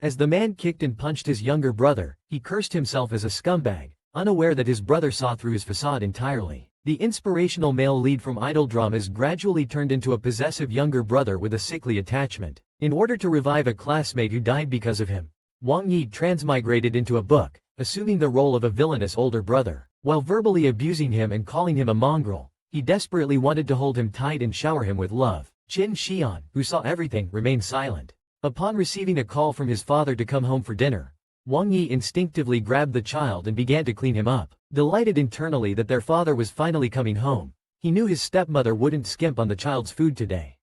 As the man kicked and punched his younger brother, he cursed himself as a scumbag, unaware that his brother saw through his facade entirely. The inspirational male lead from idol dramas gradually turned into a possessive younger brother with a sickly attachment. In order to revive a classmate who died because of him, Wang Yi transmigrated into a book, assuming the role of a villainous older brother. While verbally abusing him and calling him a mongrel, he desperately wanted to hold him tight and shower him with love. Qin Xian, who saw everything, remained silent. Upon receiving a call from his father to come home for dinner, Wang Yi instinctively grabbed the child and began to clean him up. Delighted internally that their father was finally coming home, he knew his stepmother wouldn't skimp on the child's food today.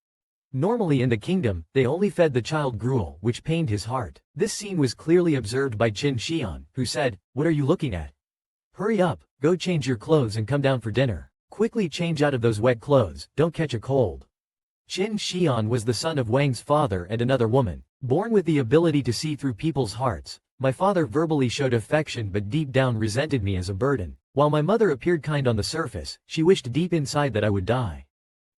Normally in the kingdom, they only fed the child gruel, which pained his heart. This scene was clearly observed by Qin Xian, who said, "What are you looking at? Hurry up, go change your clothes and come down for dinner. Quickly change out of those wet clothes, don't catch a cold." Qin Xian was the son of Wang's father and another woman, born with the ability to see through people's hearts. My father verbally showed affection but deep down resented me as a burden. While my mother appeared kind on the surface, she wished deep inside that I would die.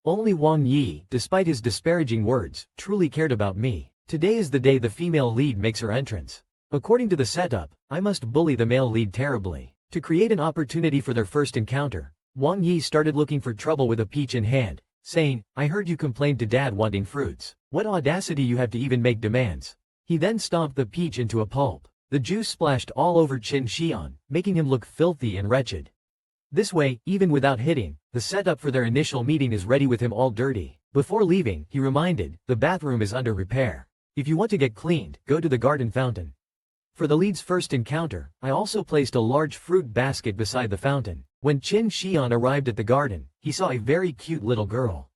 Only Wang Yi, despite his disparaging words, truly cared about me. Today is the day the female lead makes her entrance. According to the setup, I must bully the male lead terribly. To create an opportunity for their first encounter, Wang Yi started looking for trouble with a peach in hand, saying, "I heard you complained to dad wanting fruits. What audacity you have to even make demands." He then stomped the peach into a pulp. The juice splashed all over Qin Xian, making him look filthy and wretched. This way, even without hitting, the setup for their initial meeting is ready with him all dirty. Before leaving, he reminded, "The bathroom is under repair. If you want to get cleaned, go to the garden fountain." For the lead's first encounter, I also placed a large fruit basket beside the fountain. When Qin Xian arrived at the garden, he saw a very cute little girl.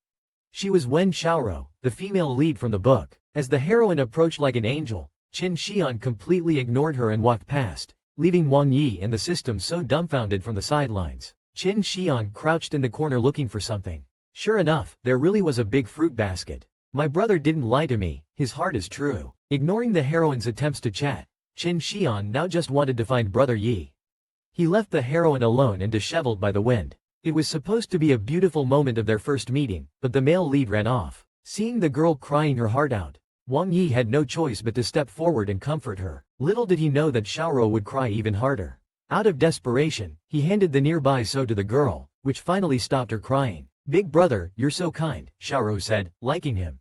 She was Wen Xiaoro, the female lead from the book. As the heroine approached like an angel, Qin Xian completely ignored her and walked past, leaving Wang Yi and the system so dumbfounded from the sidelines. Qin Xian crouched in the corner looking for something. Sure enough, there really was a big fruit basket. My brother didn't lie to me, his heart is true. Ignoring the heroine's attempts to chat, Qin Xian now just wanted to find Brother Yi. He left the heroine alone and disheveled by the wind. It was supposed to be a beautiful moment of their first meeting, but the male lead ran off. Seeing the girl crying her heart out, Wang Yi had no choice but to step forward and comfort her. Little did he know that Xiaoro would cry even harder. Out of desperation, he handed the nearby soda to the girl, which finally stopped her crying. "Big brother, you're so kind," Xiaoro said, liking him.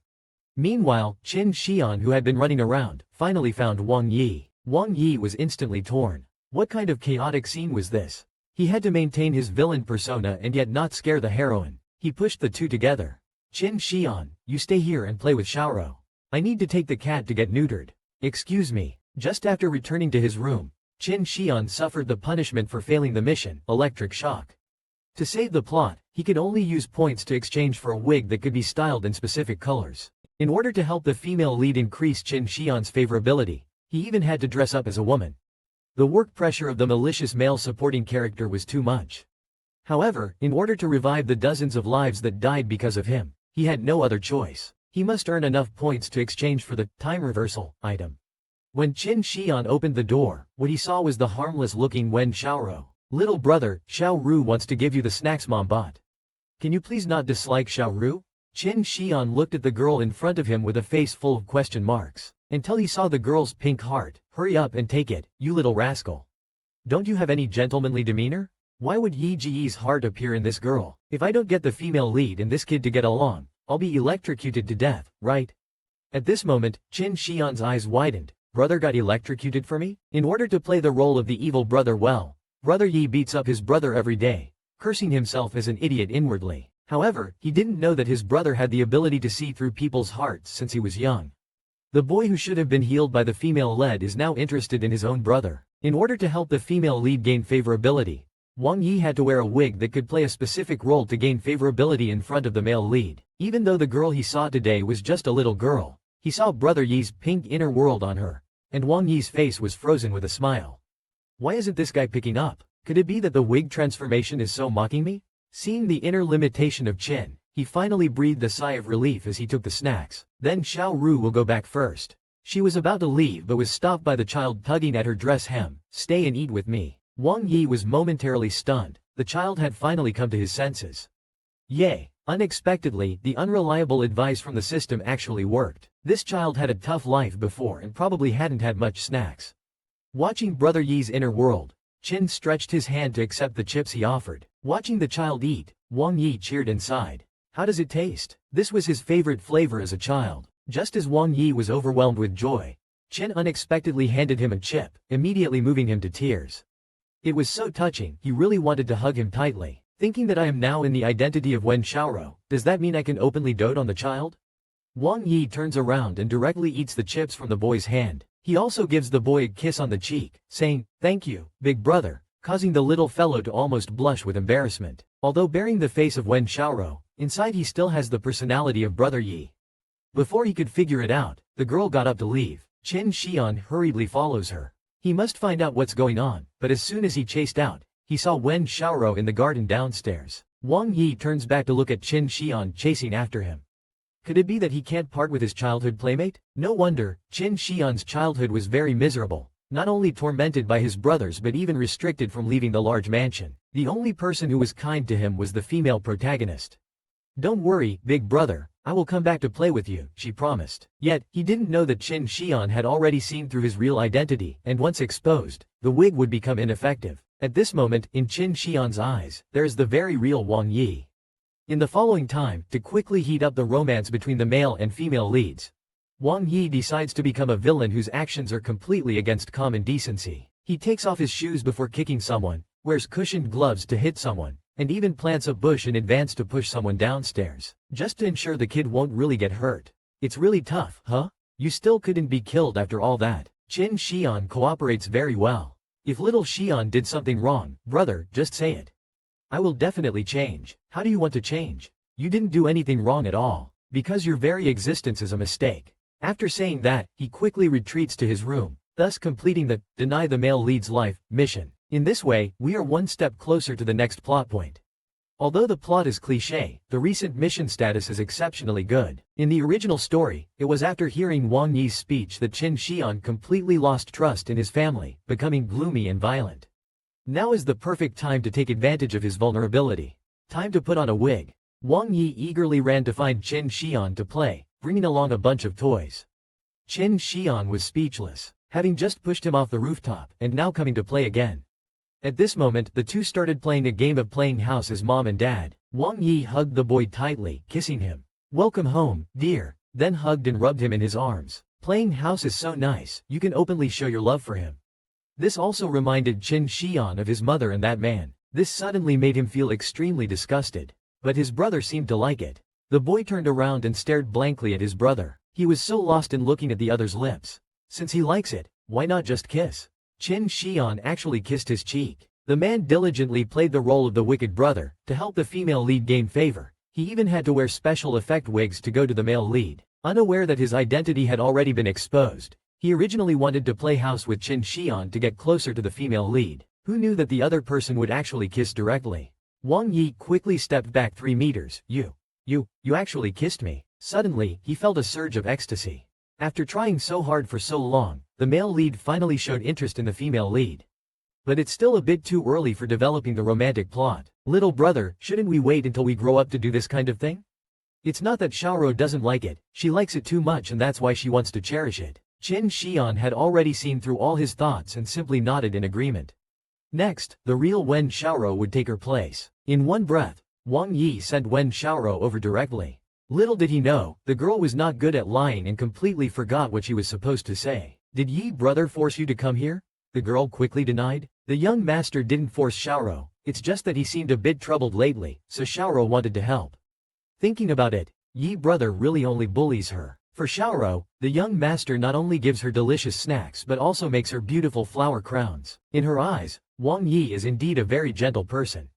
Meanwhile, Qin Xian, who had been running around, finally found Wang Yi. Wang Yi was instantly torn. What kind of chaotic scene was this? He had to maintain his villain persona and yet not scare the heroine. He pushed the two together. "Qin Xian, you stay here and play with Xiaoro. I need to take the cat to get neutered." "Excuse me." Just after returning to his room, Qin Xian suffered the punishment for failing the mission, electric shock. To save the plot, he could only use points to exchange for a wig that could be styled in specific colors. In order to help the female lead increase Qin Xian's favorability, he even had to dress up as a woman. The work pressure of the malicious male supporting character was too much. However, in order to revive the dozens of lives that died because of him, he had no other choice. He must earn enough points to exchange for the time reversal item. When Qin Xian opened the door, what he saw was the harmless-looking Wen Xiaoro. "Little brother, Xiao Ru wants to give you the snacks mom bought. Can you please not dislike Xiao Ru?" Qin Xian looked at the girl in front of him with a face full of question marks, until he saw the girl's pink heart. "Hurry up and take it, you little rascal. Don't you have any gentlemanly demeanor? Why would Yi Ji's heart appear in this girl? If I don't get the female lead and this kid to get along, I'll be electrocuted to death, right?" At this moment, Qin Xian's eyes widened. Brother got electrocuted for me? In order to play the role of the evil brother well, Brother Yi beats up his brother every day, cursing himself as an idiot inwardly. However, he didn't know that his brother had the ability to see through people's hearts since he was young. The boy who should have been healed by the female lead is now interested in his own brother. In order to help the female lead gain favorability, Wang Yi had to wear a wig that could play a specific role to gain favorability in front of the male lead. Even though the girl he saw today was just a little girl, he saw Brother Yi's pink inner world on her, and Wang Yi's face was frozen with a smile. Why isn't this guy picking up? Could it be that the wig transformation is so mocking me? Seeing the inner limitation of Qin, he finally breathed a sigh of relief as he took the snacks. "Then Xiao Ru will go back first." She was about to leave but was stopped by the child tugging at her dress hem. "Stay and eat with me." Wang Yi was momentarily stunned. The child had finally come to his senses. "Yay, Unexpectedly, the unreliable advice from the system actually worked. This child had a tough life before and probably hadn't had much snacks. Watching Brother Yi's inner world, Chin stretched his hand to accept the chips he offered. Watching the child eat, Wang Yi cheered inside. How does it taste? This was his favorite flavor as a child. Just as Wang Yi was overwhelmed with joy, Chin unexpectedly handed him a chip, immediately moving him to tears. It was so touching, he really wanted to hug him tightly. Thinking that I am now in the identity of Wen Xiaoro, does that mean I can openly dote on the child? Wang Yi turns around and directly eats the chips from the boy's hand. He also gives the boy a kiss on the cheek, saying, "Thank you, big brother," causing the little fellow to almost blush with embarrassment. Although bearing the face of Wen Xiaoro, inside he still has the personality of Brother Yi. Before he could figure it out, the girl got up to leave. Qin Xian hurriedly follows her. He must find out what's going on, but as soon as he chased out, he saw Wen Xiaoro in the garden downstairs. Wang Yi turns back to look at Qin Xian chasing after him. Could it be that he can't part with his childhood playmate? No wonder, Qin Xian's childhood was very miserable, not only tormented by his brothers but even restricted from leaving the large mansion. The only person who was kind to him was the female protagonist. "Don't worry, big brother, I will come back to play with you," she promised. Yet, he didn't know that Qin Xian had already seen through his real identity, and once exposed, the wig would become ineffective. At this moment, in Qin Xian's eyes, there is the very real Wang Yi. In the following time, to quickly heat up the romance between the male and female leads, Wang Yi decides to become a villain whose actions are completely against common decency. He takes off his shoes before kicking someone, wears cushioned gloves to hit someone, and even plants a bush in advance to push someone downstairs, just to ensure the kid won't really get hurt. It's really tough, huh? You still couldn't be killed after all that. Qin Xian cooperates very well. If little Xian did something wrong, brother, just say it. I will definitely change. How do you want to change? You didn't do anything wrong at all, because your very existence is a mistake. After saying that, he quickly retreats to his room, thus completing the "deny the male lead's life" mission. In this way, we are one step closer to the next plot point. Although the plot is cliché, the recent mission status is exceptionally good. In the original story, it was after hearing Wang Yi's speech that Qin Xian completely lost trust in his family, becoming gloomy and violent. Now is the perfect time to take advantage of his vulnerability. Time to put on a wig. Wang Yi eagerly ran to find Qin Xian to play, bringing along a bunch of toys. Qin Xian was speechless, having just pushed him off the rooftop, and now coming to play again. At this moment, the two started playing a game of playing house as mom and dad. Wang Yi hugged the boy tightly, kissing him. "Welcome home, dear," then hugged and rubbed him in his arms. Playing house is so nice, you can openly show your love for him. This also reminded Qin Xian of his mother and that man. This suddenly made him feel extremely disgusted. But his brother seemed to like it. The boy turned around and stared blankly at his brother. He was so lost in looking at the other's lips. Since he likes it, why not just kiss? Qin Xian actually kissed his cheek. The man diligently played the role of the wicked brother, to help the female lead gain favor. He even had to wear special effect wigs to go to the male lead. Unaware that his identity had already been exposed, he originally wanted to play house with Qin Xian to get closer to the female lead. Who knew that the other person would actually kiss directly? Wang Yi quickly stepped back 3 meters. You actually kissed me." Suddenly, he felt a surge of ecstasy. After trying so hard for so long, the male lead finally showed interest in the female lead. But it's still a bit too early for developing the romantic plot. "Little brother, shouldn't we wait until we grow up to do this kind of thing?" It's not that Xiaoro doesn't like it, she likes it too much and that's why she wants to cherish it. Qin Xian had already seen through all his thoughts and simply nodded in agreement. Next, the real Wen Xiaoro would take her place. In one breath, Wang Yi sent Wen Xiaoro over directly. Little did he know, the girl was not good at lying and completely forgot what she was supposed to say. "Did Yi brother force you to come here?" the girl quickly denied. The young master didn't force Xiaoro, it's just that he seemed a bit troubled lately, so Xiaoro wanted to help. Thinking about it, Yi brother really only bullies her. For Xiaoro, the young master not only gives her delicious snacks but also makes her beautiful flower crowns. In her eyes, Wang Yi is indeed a very gentle person.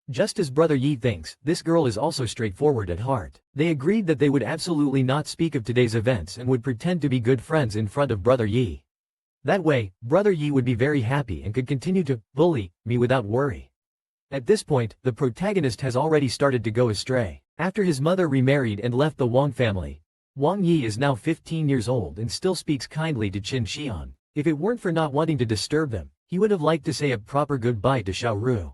Just as Brother Yi thinks, this girl is also straightforward at heart. They agreed that they would absolutely not speak of today's events and would pretend to be good friends in front of Brother Yi. That way, Brother Yi would be very happy and could continue to bully me without worry. At this point, the protagonist has already started to go astray. After his mother remarried and left the Wang family, Wang Yi is now 15 years old and still speaks kindly to Qin Xian. If it weren't for not wanting to disturb them, he would have liked to say a proper goodbye to Xiao Ru.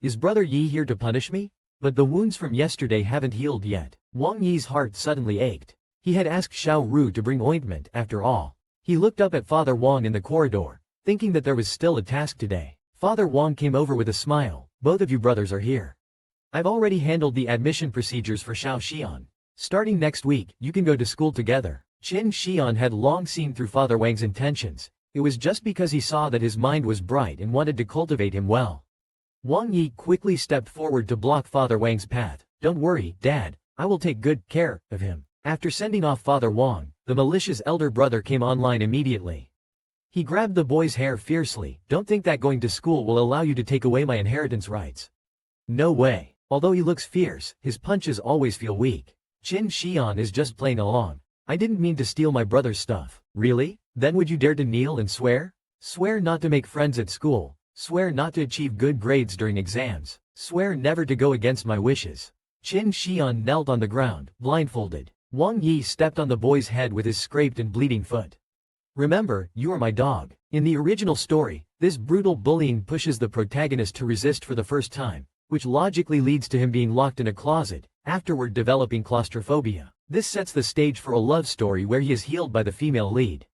"Is Brother Yi here to punish me?" But the wounds from yesterday haven't healed yet. Wang Yi's heart suddenly ached. He had asked Xiao Ru to bring ointment after all. He looked up at Father Wang in the corridor, thinking that there was still a task today. Father Wang came over with a smile. Both of you brothers are here. I've already handled the admission procedures for Xiao Xian. Starting next week, you can go to school together. Qin Xian had long seen through Father Wang's intentions. It was just because he saw that his mind was bright and wanted to cultivate him well. Wang Yi quickly stepped forward to block Father Wang's path. Don't worry, Dad, I will take good care of him. After sending off Father Wang, the malicious elder brother came online immediately. He grabbed the boy's hair fiercely. Don't think that going to school will allow you to take away my inheritance rights. No way. Although he looks fierce, his punches always feel weak. Qin Xian is just playing along. I didn't mean to steal my brother's stuff. Really? Then would you dare to kneel and swear? Swear not to make friends at school. Swear not to achieve good grades during exams. Swear never to go against my wishes. Qin Xian knelt on the ground, blindfolded. Wang Yi stepped on the boy's head with his scraped and bleeding foot. Remember, you are my dog. In the original story, this brutal bullying pushes the protagonist to resist for the first time, which logically leads to him being locked in a closet, afterward developing claustrophobia. This sets the stage for a love story where he is healed by the female lead.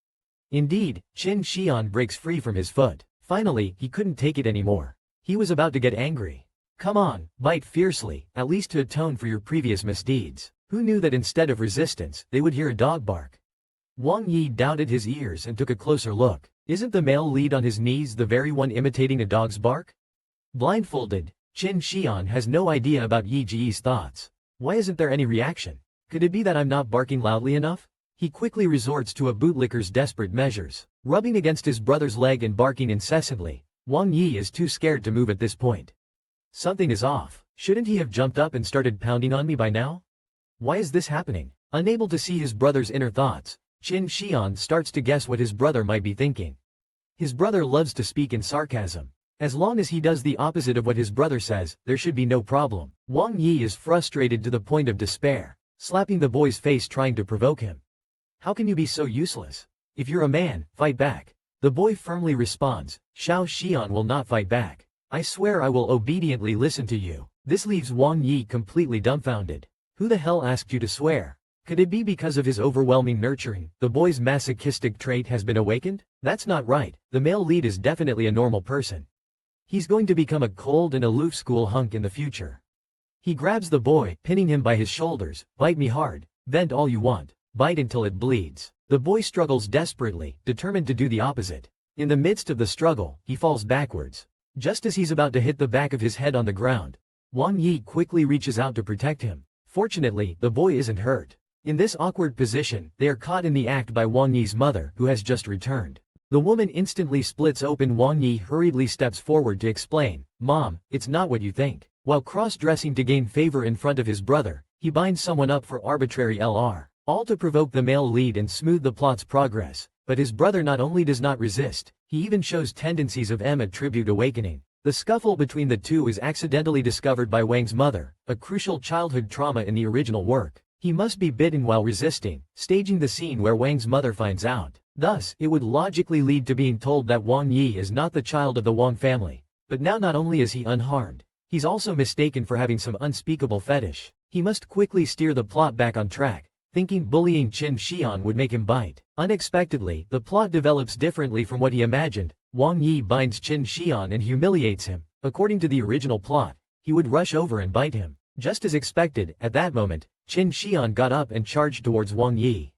Indeed, Qin Xian breaks free from his foot. Finally, he couldn't take it anymore. He was about to get angry. Come on, bite fiercely, at least to atone for your previous misdeeds. Who knew that instead of resistance, they would hear a dog bark? Wang Yi doubted his ears and took a closer look. Isn't the male lead on his knees the very one imitating a dog's bark? Blindfolded, Qin Xian has no idea about Yi Ji's thoughts. Why isn't there any reaction? Could it be that I'm not barking loudly enough? He quickly resorts to a bootlicker's desperate measures. Rubbing against his brother's leg and barking incessantly, Wang Yi is too scared to move at this point. Something is off. Shouldn't he have jumped up and started pounding on me by now? Why is this happening? Unable to see his brother's inner thoughts, Qin Xian starts to guess what his brother might be thinking. His brother loves to speak in sarcasm. As long as he does the opposite of what his brother says, there should be no problem. Wang Yi is frustrated to the point of despair, slapping the boy's face trying to provoke him. How can you be so useless? If you're a man, fight back. The boy firmly responds, Xiao Xian will not fight back. I swear I will obediently listen to you. This leaves Wang Yi completely dumbfounded. Who the hell asked you to swear? Could it be because of his overwhelming nurturing, the boy's masochistic trait has been awakened? That's not right. The male lead is definitely a normal person. He's going to become a cold and aloof school hunk in the future. He grabs the boy, pinning him by his shoulders. Bite me hard. Vent all you want. Bite until it bleeds. The boy struggles desperately, determined to do the opposite. In the midst of the struggle, he falls backwards. Just as he's about to hit the back of his head on the ground, Wang Yi quickly reaches out to protect him. Fortunately, the boy isn't hurt. In this awkward position, they are caught in the act by Wang Yi's mother, who has just returned. The woman instantly splits open. Wang Yi hurriedly steps forward to explain, Mom, it's not what you think. While cross-dressing to gain favor in front of his brother, he binds someone up for arbitrary LR. All to provoke the male lead and smooth the plot's progress. But his brother not only does not resist, he even shows tendencies of attribute awakening. The scuffle between the two is accidentally discovered by Wang's mother, a crucial childhood trauma in the original work. He must be bitten while resisting, staging the scene where Wang's mother finds out. Thus, it would logically lead to being told that Wang Yi is not the child of the Wang family. But now not only is he unharmed, he's also mistaken for having some unspeakable fetish. He must quickly steer the plot back on track, thinking bullying Qin Xian would make him bite. Unexpectedly, the plot develops differently from what he imagined. Wang Yi binds Qin Xian and humiliates him. According to the original plot, he would rush over and bite him. Just as expected, at that moment, Qin Xian got up and charged towards Wang Yi.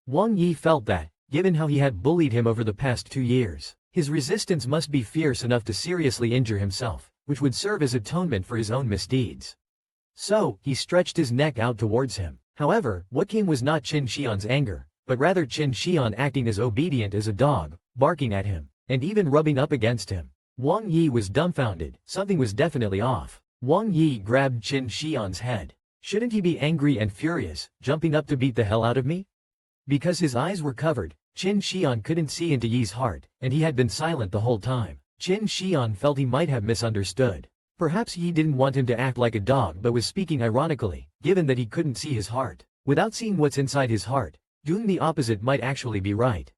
Wang Yi felt that, given how he had bullied him over the past 2 years, his resistance must be fierce enough to seriously injure himself, which would serve as atonement for his own misdeeds. So, he stretched his neck out towards him. However, what came was not Qin Xian's anger, but rather Qin Xian acting as obedient as a dog, barking at him, and even rubbing up against him. Wang Yi was dumbfounded. Something was definitely off. Wang Yi grabbed Qin Xian's head. Shouldn't he be angry and furious, jumping up to beat the hell out of me? Because his eyes were covered, Qin Xian couldn't see into Yi's heart, and he had been silent the whole time. Qin Xian felt he might have misunderstood. Perhaps Yi didn't want him to act like a dog but was speaking ironically, given that he couldn't see his heart. Without seeing what's inside his heart, doing the opposite might actually be right.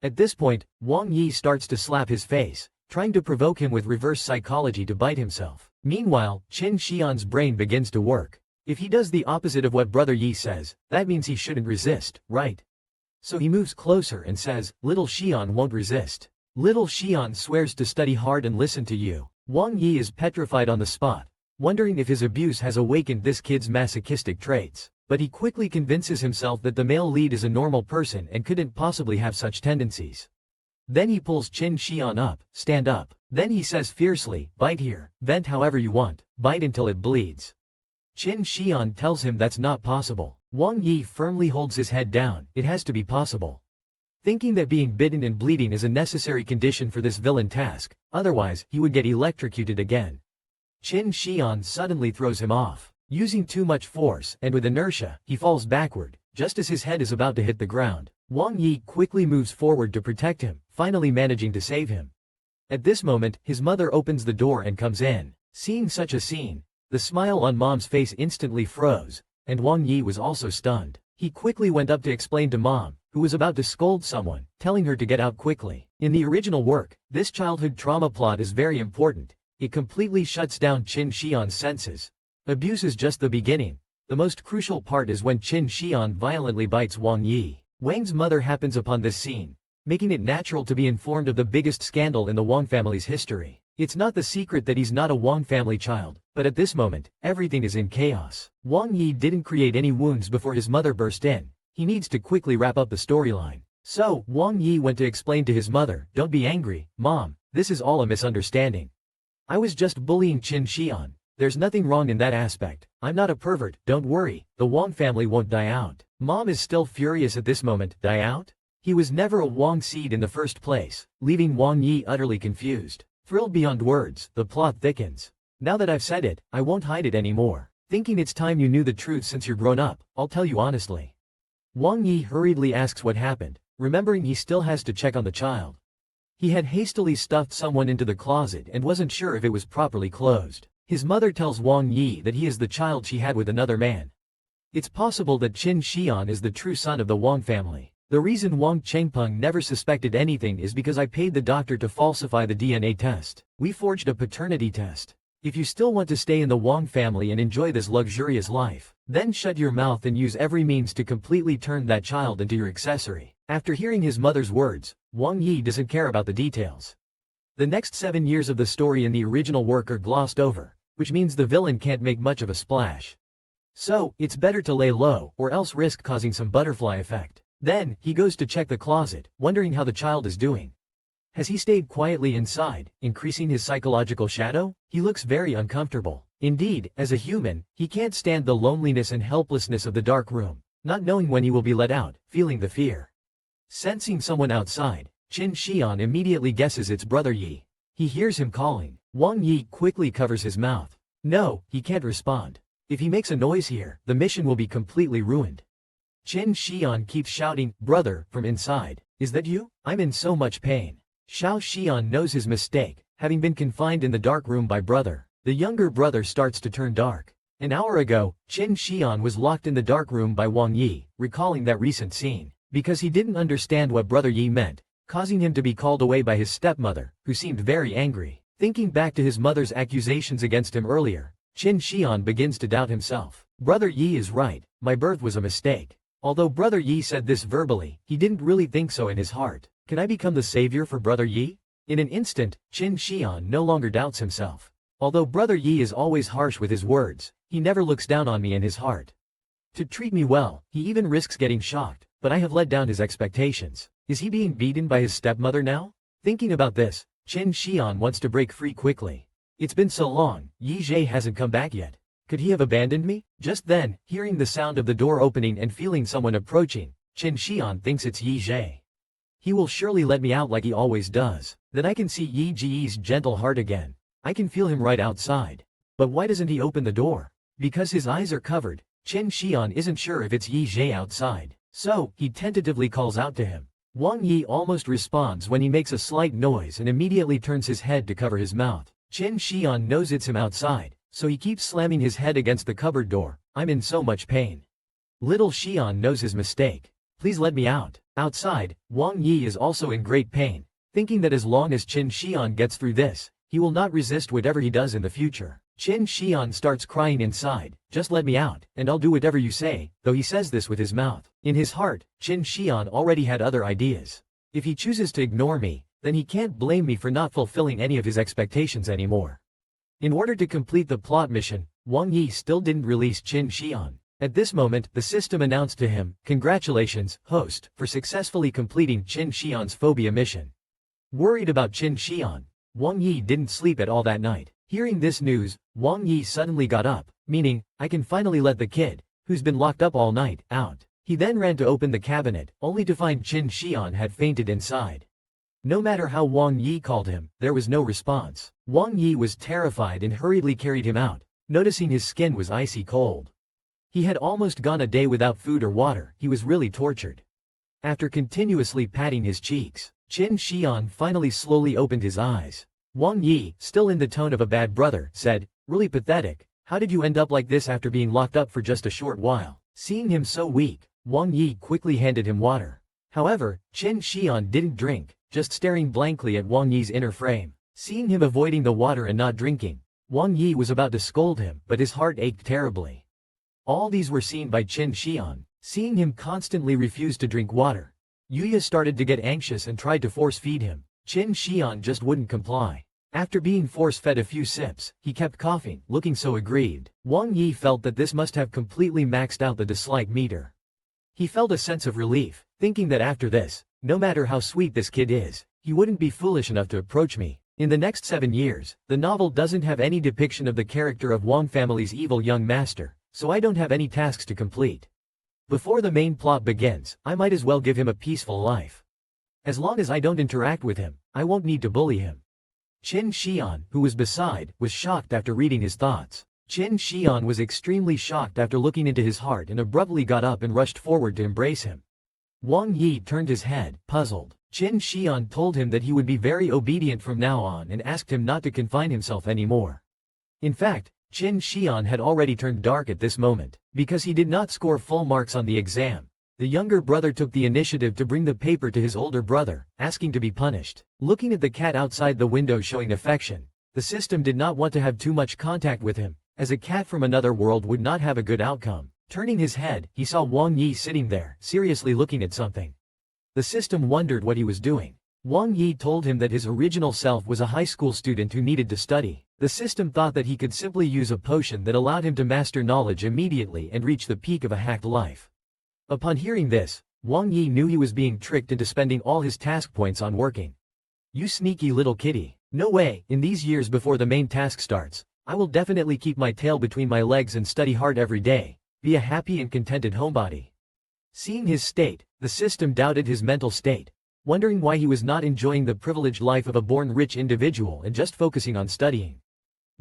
At this point, Wang Yi starts to slap his face, trying to provoke him with reverse psychology to bite himself. Meanwhile, Qin Xian's brain begins to work. If he does the opposite of what Brother Yi says, that means he shouldn't resist, right? So he moves closer and says, little Xian won't resist. Little Xian swears to study hard and listen to you. Wang Yi is petrified on the spot, wondering if his abuse has awakened this kid's masochistic traits. But he quickly convinces himself that the male lead is a normal person and couldn't possibly have such tendencies. Then he pulls Qin Xian up, stand up. Then he says fiercely, bite here, vent however you want, bite until it bleeds. Qin Xian tells him that's not possible. Wang Yi firmly holds his head down, it has to be possible. Thinking that being bitten and bleeding is a necessary condition for this villain task, otherwise he would get electrocuted again. Qin Xian suddenly throws him off. Using too much force and with inertia, he falls backward, just as his head is about to hit the ground. Wang Yi quickly moves forward to protect him, finally managing to save him. At this moment, his mother opens the door and comes in. Seeing such a scene, the smile on Mom's face instantly froze, and Wang Yi was also stunned. He quickly went up to explain to Mom, who was about to scold someone, telling her to get out quickly. In the original work, this childhood trauma plot is very important. It completely shuts down Qin Xian's senses. Abuse is just the beginning. The most crucial part is when Qin Xian violently bites Wang Yi. Wang's mother happens upon this scene, making it natural to be informed of the biggest scandal in the Wang family's history. It's not the secret that he's not a Wang family child, but at this moment, everything is in chaos. Wang Yi didn't create any wounds before his mother burst in. He needs to quickly wrap up the storyline. So, Wang Yi went to explain to his mother, don't be angry, Mom, this is all a misunderstanding. I was just bullying Qin Xian. There's nothing wrong in that aspect. I'm not a pervert, don't worry, the Wang family won't die out. Mom is still furious at this moment, die out? He was never a Wang seed in the first place, leaving Wang Yi utterly confused. Thrilled beyond words, the plot thickens. Now that I've said it, I won't hide it anymore. Thinking it's time you knew the truth since you're grown up, I'll tell you honestly. Wang Yi hurriedly asks what happened, remembering he still has to check on the child. He had hastily stuffed someone into the closet and wasn't sure if it was properly closed. His mother tells Wang Yi that he is the child she had with another man. It's possible that Qin Xian is the true son of the Wang family. The reason Wang Chengpeng never suspected anything is because I paid the doctor to falsify the DNA test. We forged a paternity test. If you still want to stay in the Wang family and enjoy this luxurious life, then shut your mouth and use every means to completely turn that child into your accessory. After hearing his mother's words, Wang Yi doesn't care about the details. The next 7 years of the story in the original work are glossed over, which means the villain can't make much of a splash. So, it's better to lay low, or else risk causing some butterfly effect. Then, he goes to check the closet, wondering how the child is doing. Has he stayed quietly inside, increasing his psychological shadow? He looks very uncomfortable. Indeed, as a human, he can't stand the loneliness and helplessness of the dark room, not knowing when he will be let out, feeling the fear. Sensing someone outside, Qin Xian immediately guesses it's Brother Yi. He hears him calling. Wang Yi quickly covers his mouth. No, he can't respond. If he makes a noise here, the mission will be completely ruined. Qin Xian keeps shouting, brother, from inside. Is that you? I'm in so much pain. Xiao Xian knows his mistake, having been confined in the dark room by brother. The younger brother starts to turn dark. An hour ago, Qin Xian was locked in the dark room by Wang Yi, recalling that recent scene. Because he didn't understand what Brother Yi meant, causing him to be called away by his stepmother, who seemed very angry. Thinking back to his mother's accusations against him earlier, Qin Xian begins to doubt himself. Brother Yi is right, my birth was a mistake. Although Brother Yi said this verbally, he didn't really think so in his heart. Can I become the savior for Brother Yi? In an instant, Qin Xian no longer doubts himself. Although Brother Yi is always harsh with his words, he never looks down on me in his heart. To treat me well, he even risks getting shocked, but I have let down his expectations. Is he being beaten by his stepmother now? Thinking about this, Qin Xian wants to break free quickly. It's been so long, Yi Zhe hasn't come back yet. Could he have abandoned me? Just then, hearing the sound of the door opening and feeling someone approaching, Qin Xian thinks it's Yi Zhe. He will surely let me out like he always does. Then I can see Yi Zhe's gentle heart again. I can feel him right outside. But why doesn't he open the door? Because his eyes are covered, Qin Xian isn't sure if it's Yi Zhe outside. So, he tentatively calls out to him. Wang Yi almost responds when he makes a slight noise and immediately turns his head to cover his mouth. Qin Xian knows it's him outside, so he keeps slamming his head against the cupboard door. I'm in so much pain. Little Xian knows his mistake. Please let me out. Outside, Wang Yi is also in great pain, thinking that as long as Qin Xian gets through this, he will not resist whatever he does in the future. Qin Xian starts crying inside, "Just let me out, and I'll do whatever you say," though he says this with his mouth. In his heart, Qin Xian already had other ideas. If he chooses to ignore me, then he can't blame me for not fulfilling any of his expectations anymore. In order to complete the plot mission, Wang Yi still didn't release Qin Xian. At this moment, the system announced to him, "Congratulations, host, for successfully completing Qin Xian's phobia mission." Worried about Qin Xian, Wang Yi didn't sleep at all that night. Hearing this news, Wang Yi suddenly got up, meaning, "I can finally let the kid, who's been locked up all night, out." He then ran to open the cabinet, only to find Qin Xian had fainted inside. No matter how Wang Yi called him, there was no response. Wang Yi was terrified and hurriedly carried him out, noticing his skin was icy cold. He had almost gone a day without food or water, he was really tortured. After continuously patting his cheeks, Qin Xian finally slowly opened his eyes. Wang Yi, still in the tone of a bad brother, said, "Really pathetic, how did you end up like this after being locked up for just a short while?" Seeing him so weak, Wang Yi quickly handed him water. However, Qin Xian didn't drink, just staring blankly at Wang Yi's inner frame. Seeing him avoiding the water and not drinking, Wang Yi was about to scold him, but his heart ached terribly. All these were seen by Qin Xian. Seeing him constantly refuse to drink water, Yuya started to get anxious and tried to force-feed him. Qin Xian just wouldn't comply. After being force-fed a few sips, he kept coughing, looking so aggrieved. Wang Yi felt that this must have completely maxed out the dislike meter. He felt a sense of relief, thinking that after this, no matter how sweet this kid is, he wouldn't be foolish enough to approach me. In the next 7 years, the novel doesn't have any depiction of the character of Wang family's evil young master, so I don't have any tasks to complete. Before the main plot begins, I might as well give him a peaceful life. As long as I don't interact with him, I won't need to bully him. Qin Xian, who was beside, was shocked after reading his thoughts. Qin Xian was extremely shocked after looking into his heart and abruptly got up and rushed forward to embrace him. Wang Yi turned his head, puzzled. Qin Xian told him that he would be very obedient from now on and asked him not to confine himself anymore. In fact, Qin Xian had already turned dark at this moment. Because he did not score full marks on the exam, the younger brother took the initiative to bring the paper to his older brother, asking to be punished. Looking at the cat outside the window showing affection, the system did not want to have too much contact with him, as a cat from another world would not have a good outcome. Turning his head, he saw Wang Yi sitting there, seriously looking at something. The system wondered what he was doing. Wang Yi told him that his original self was a high school student who needed to study. The system thought that he could simply use a potion that allowed him to master knowledge immediately and reach the peak of a hacked life. Upon hearing this, Wang Yi knew he was being tricked into spending all his task points on working. "You sneaky little kitty. No way, in these years before the main task starts, I will definitely keep my tail between my legs and study hard every day, be a happy and contented homebody." Seeing his state, the system doubted his mental state, wondering why he was not enjoying the privileged life of a born rich individual and just focusing on studying.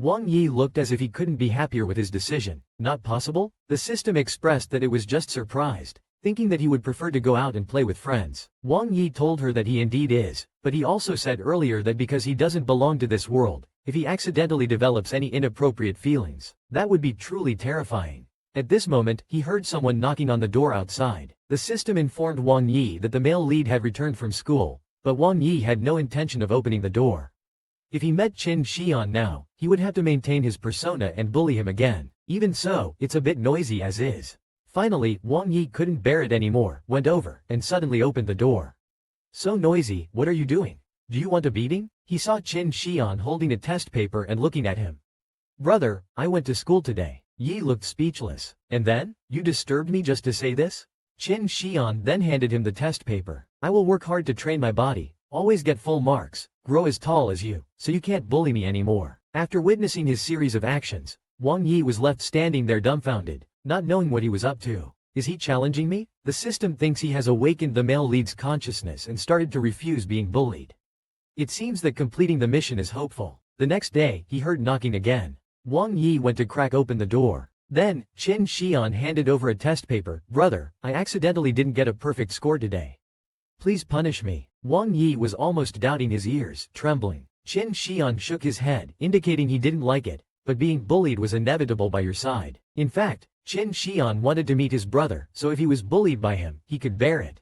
Wang Yi looked as if he couldn't be happier with his decision. Not possible? The system expressed that it was just surprised, thinking that he would prefer to go out and play with friends. Wang Yi told her that he indeed is, but he also said earlier that because he doesn't belong to this world, if he accidentally develops any inappropriate feelings, that would be truly terrifying. At this moment, he heard someone knocking on the door outside. The system informed Wang Yi that the male lead had returned from school, but Wang Yi had no intention of opening the door. If he met Qin Xian now, he would have to maintain his persona and bully him again. Even so, it's a bit noisy as is. Finally, Wang Yi couldn't bear it anymore, went over, and suddenly opened the door. "So noisy, what are you doing? Do you want a beating?" He saw Qin Xian holding a test paper and looking at him. "Brother, I went to school today." Yi looked speechless. "And then? You disturbed me just to say this?" Qin Xian then handed him the test paper. "I will work hard to train my body, always get full marks, grow as tall as you, so you can't bully me anymore." After witnessing his series of actions, Wang Yi was left standing there dumbfounded, not knowing what he was up to. Is he challenging me? The system thinks he has awakened the male lead's consciousness and started to refuse being bullied. It seems that completing the mission is hopeful. The next day, he heard knocking again. Wang Yi went to crack open the door. Then, Qin Xian handed over a test paper. "Brother, I accidentally didn't get a perfect score today. Please punish me." Wang Yi was almost doubting his ears, trembling. Qin Xian shook his head, indicating he didn't like it, but being bullied was inevitable by your side. In fact, Qin Xian wanted to meet his brother, so if he was bullied by him, he could bear it.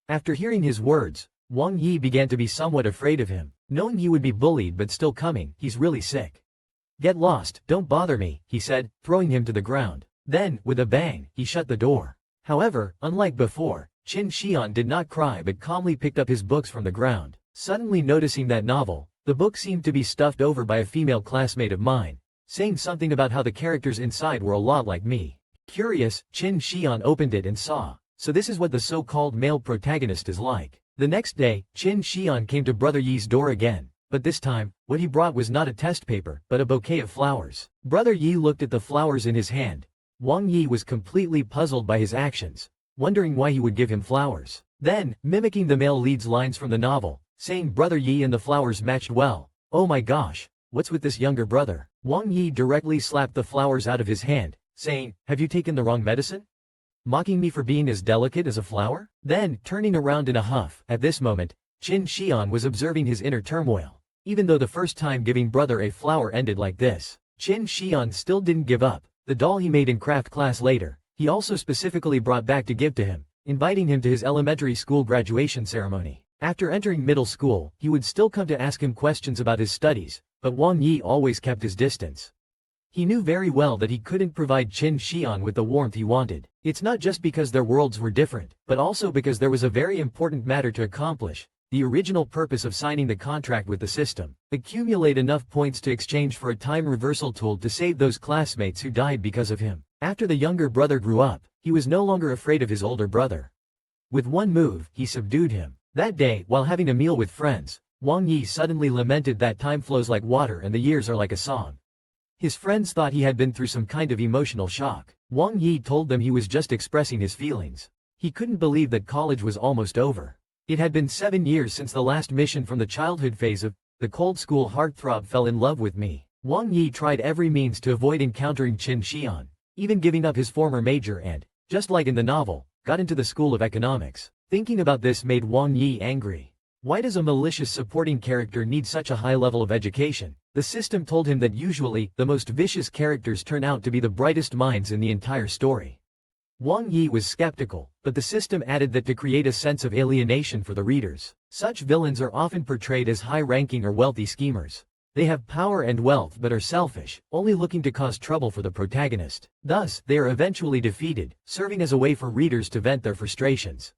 After hearing his words, Wang Yi began to be somewhat afraid of him. Knowing he would be bullied but still coming, he's really sick. "Get lost, don't bother me," he said, throwing him to the ground. Then, with a bang, he shut the door. However, unlike before, Qin Shihan did not cry but calmly picked up his books from the ground. Suddenly noticing that novel, the book seemed to be stuffed over by a female classmate of mine, saying something about how the characters inside were a lot like me. Curious, Qin Shihan opened it and saw. So this is what the so-called male protagonist is like. The next day, Qin Shihan came to Brother Yi's door again, but this time, what he brought was not a test paper, but a bouquet of flowers. Brother Yi looked at the flowers in his hand. Wang Yi was completely puzzled by his actions, wondering why he would give him flowers. Then, mimicking the male lead's lines from the novel, saying Brother Yi and the flowers matched well. "Oh my gosh, what's with this younger brother?" Wang Yi directly slapped the flowers out of his hand, saying, "Have you taken the wrong medicine? Mocking me for being as delicate as a flower?" Then, turning around in a huff, at this moment, Qin Shihan was observing his inner turmoil. Even though the first time giving brother a flower ended like this, Qin Shihan still didn't give up. The doll he made in craft class later, he also specifically brought back to give to him, inviting him to his elementary school graduation ceremony. After entering middle school, he would still come to ask him questions about his studies, but Wang Yi always kept his distance. He knew very well that he couldn't provide Qin Shihan with the warmth he wanted. It's not just because their worlds were different, but also because there was a very important matter to accomplish. The original purpose of signing the contract with the system. Accumulate enough points to exchange for a time reversal tool to save those classmates who died because of him. After the younger brother grew up, he was no longer afraid of his older brother. With one move, he subdued him. That day, while having a meal with friends, Wang Yi suddenly lamented that time flows like water and the years are like a song. His friends thought he had been through some kind of emotional shock. Wang Yi told them he was just expressing his feelings. He couldn't believe that college was almost over. It had been 7 years since the last mission from the childhood phase of the cold school heartthrob fell in love with me. Wang Yi tried every means to avoid encountering Qin Shihan, even giving up his former major and, just like in the novel, got into the School of Economics. Thinking about this made Wang Yi angry. Why does a malicious supporting character need such a high level of education? The system told him that usually, the most vicious characters turn out to be the brightest minds in the entire story. Wang Yi was skeptical, but the system added that to create a sense of alienation for the readers. Such villains are often portrayed as high-ranking or wealthy schemers. They have power and wealth but are selfish, only looking to cause trouble for the protagonist. Thus, they are eventually defeated, serving as a way for readers to vent their frustrations.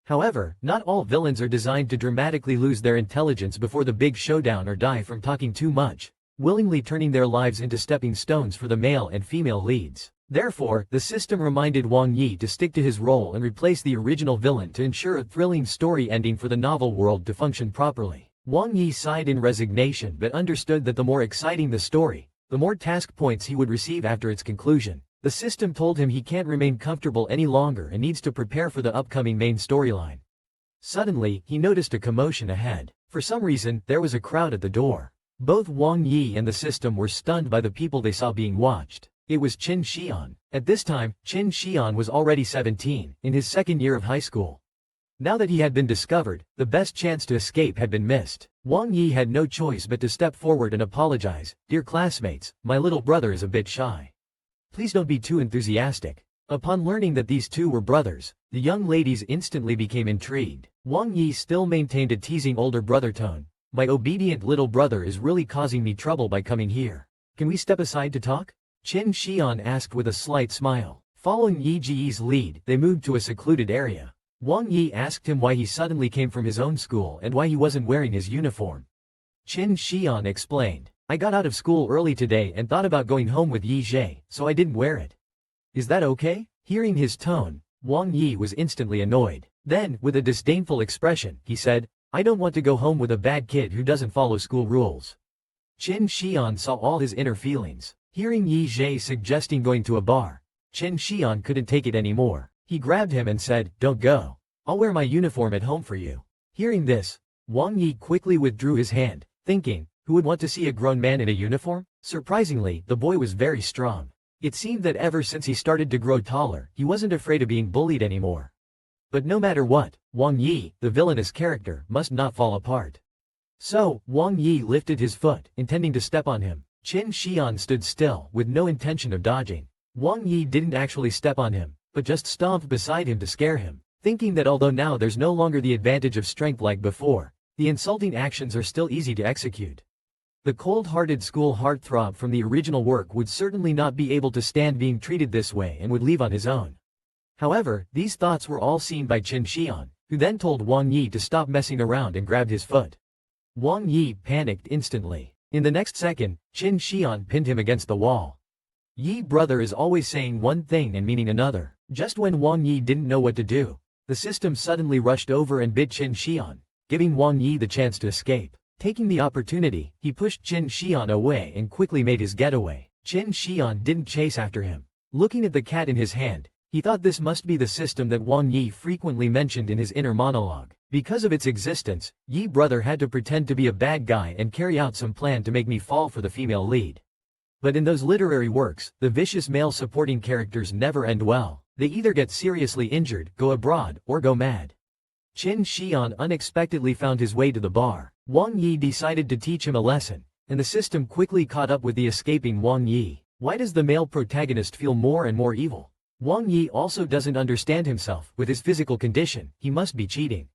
However, not all villains are designed to dramatically lose their intelligence before the big showdown or die from talking too much, willingly turning their lives into stepping stones for the male and female leads. Therefore, the system reminded Wang Yi to stick to his role and replace the original villain to ensure a thrilling story ending for the novel world to function properly. Wang Yi sighed in resignation but understood that the more exciting the story, the more task points he would receive after its conclusion. The system told him he can't remain comfortable any longer and needs to prepare for the upcoming main storyline. Suddenly, he noticed a commotion ahead. For some reason, there was a crowd at the door. Both Wang Yi and the system were stunned by the people they saw being watched. It was Qin Shihan. At this time, Qin Shihan was already 17, in his second year of high school. Now that he had been discovered, the best chance to escape had been missed. Wang Yi had no choice but to step forward and apologize. "Dear classmates, my little brother is a bit shy. Please don't be too enthusiastic." Upon learning that these two were brothers, the young ladies instantly became intrigued. Wang Yi still maintained a teasing older brother tone. "My obedient little brother is really causing me trouble by coming here. Can we step aside to talk?" Qin Shihan asked with a slight smile. Following Yi Ji's lead, they moved to a secluded area. Wang Yi asked him why he suddenly came from his own school and why he wasn't wearing his uniform. Qin Shihan explained, "I got out of school early today and thought about going home with Yi Jie, so I didn't wear it. Is that okay?" Hearing his tone, Wang Yi was instantly annoyed. Then, with a disdainful expression, he said, "I don't want to go home with a bad kid who doesn't follow school rules." Qin Shihan saw all his inner feelings. Hearing Yi Jie suggesting going to a bar, Qin Shihan couldn't take it anymore. He grabbed him and said, "Don't go. I'll wear my uniform at home for you." Hearing this, Wang Yi quickly withdrew his hand, thinking, who would want to see a grown man in a uniform? Surprisingly, the boy was very strong. It seemed that ever since he started to grow taller, he wasn't afraid of being bullied anymore. But no matter what, Wang Yi, the villainous character, must not fall apart. So, Wang Yi lifted his foot, intending to step on him. Qin Shihan stood still, with no intention of dodging. Wang Yi didn't actually step on him, but just stomped beside him to scare him, thinking that although now there's no longer the advantage of strength like before, the insulting actions are still easy to execute. The cold-hearted school heartthrob from the original work would certainly not be able to stand being treated this way and would leave on his own. However, these thoughts were all seen by Qin Xian, who then told Wang Yi to stop messing around and grabbed his foot. Wang Yi panicked instantly. In the next second, Qin Xian pinned him against the wall. Yi brother is always saying one thing and meaning another. Just when Wang Yi didn't know what to do, the system suddenly rushed over and bit Qin Xian, giving Wang Yi the chance to escape. Taking the opportunity, he pushed Qin Xian away and quickly made his getaway. Qin Xian didn't chase after him. Looking at the cat in his hand, he thought this must be the system that Wang Yi frequently mentioned in his inner monologue. Because of its existence, Yi brother had to pretend to be a bad guy and carry out some plan to make me fall for the female lead. But in those literary works, the vicious male supporting characters never end well. They either get seriously injured, go abroad, or go mad. Qin Xian unexpectedly found his way to the bar. Wang Yi decided to teach him a lesson, and the system quickly caught up with the escaping Wang Yi. Why does the male protagonist feel more and more evil? Wang Yi also doesn't understand himself. With his physical condition, he must be cheating.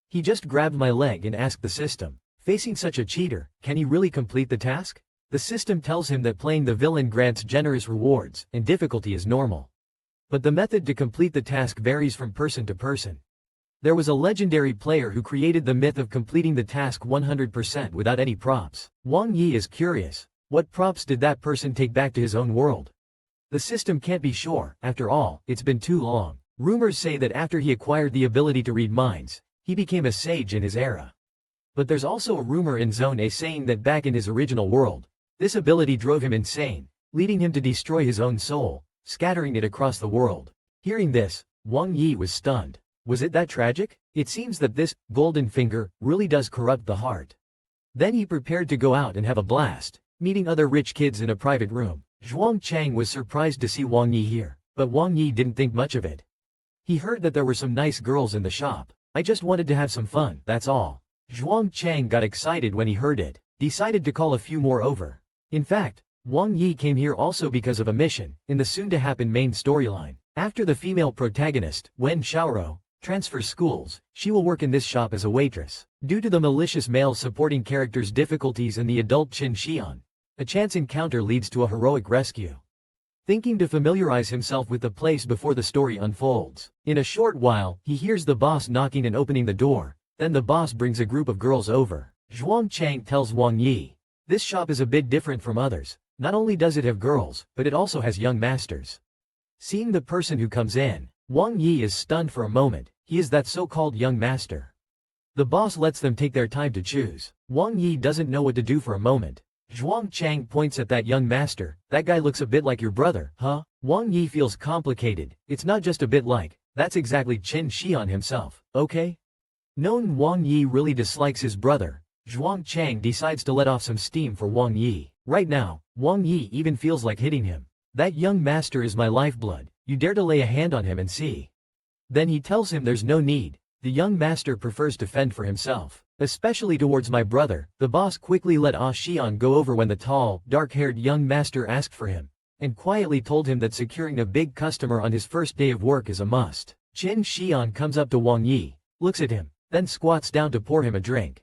He just grabbed my leg and asked the system, facing such a cheater, can he really complete the task? The system tells him that playing the villain grants generous rewards, and difficulty is normal. But the method to complete the task varies from person to person. There was a legendary player who created the myth of completing the task 100% without any props. Wang Yi is curious. What props did that person take back to his own world? The system can't be sure. After all, it's been too long. Rumors say that after he acquired the ability to read minds, he became a sage in his era. But there's also a rumor in Zone A saying that back in his original world, this ability drove him insane, leading him to destroy his own soul, scattering it across the world. Hearing this, Wang Yi was stunned. Was it that tragic? It seems that this golden finger really does corrupt the heart. Then he prepared to go out and have a blast, meeting other rich kids in a private room. Zhuang Chang was surprised to see Wang Yi here, but Wang Yi didn't think much of it. He heard that there were some nice girls in the shop. I just wanted to have some fun, that's all. Zhuang Chang got excited when he heard it, decided to call a few more over. In fact, Wang Yi came here also because of a mission, in the soon-to-happen main storyline. After the female protagonist, Wen Xiaoro, transfers schools, she will work in this shop as a waitress. Due to the malicious male supporting character's difficulties and the adult Qin Xian, a chance encounter leads to a heroic rescue. Thinking to familiarize himself with the place before the story unfolds. In a short while, he hears the boss knocking and opening the door, then the boss brings a group of girls over. Zhuang Chang tells Wang Yi, this shop is a bit different from others. Not only does it have girls, but it also has young masters. Seeing the person who comes in, Wang Yi is stunned for a moment. He is that so-called young master. The boss lets them take their time to choose. Wang Yi doesn't know what to do for a moment. Zhuang Chang points at that young master. That guy looks a bit like your brother, huh? Wang Yi feels complicated. It's not just a bit like, that's exactly Qin Xian himself, okay? Knowing Wang Yi really dislikes his brother, Zhuang Chang decides to let off some steam for Wang Yi. Right now, Wang Yi even feels like hitting him. That young master is my lifeblood. You dare to lay a hand on him and see. Then he tells him there's no need. The young master prefers to fend for himself. Especially towards my brother. The boss quickly let Ah Xian go over when the tall, dark-haired young master asked for him, and quietly told him that securing a big customer on his first day of work is a must. Qin Xian comes up to Wang Yi, looks at him, then squats down to pour him a drink.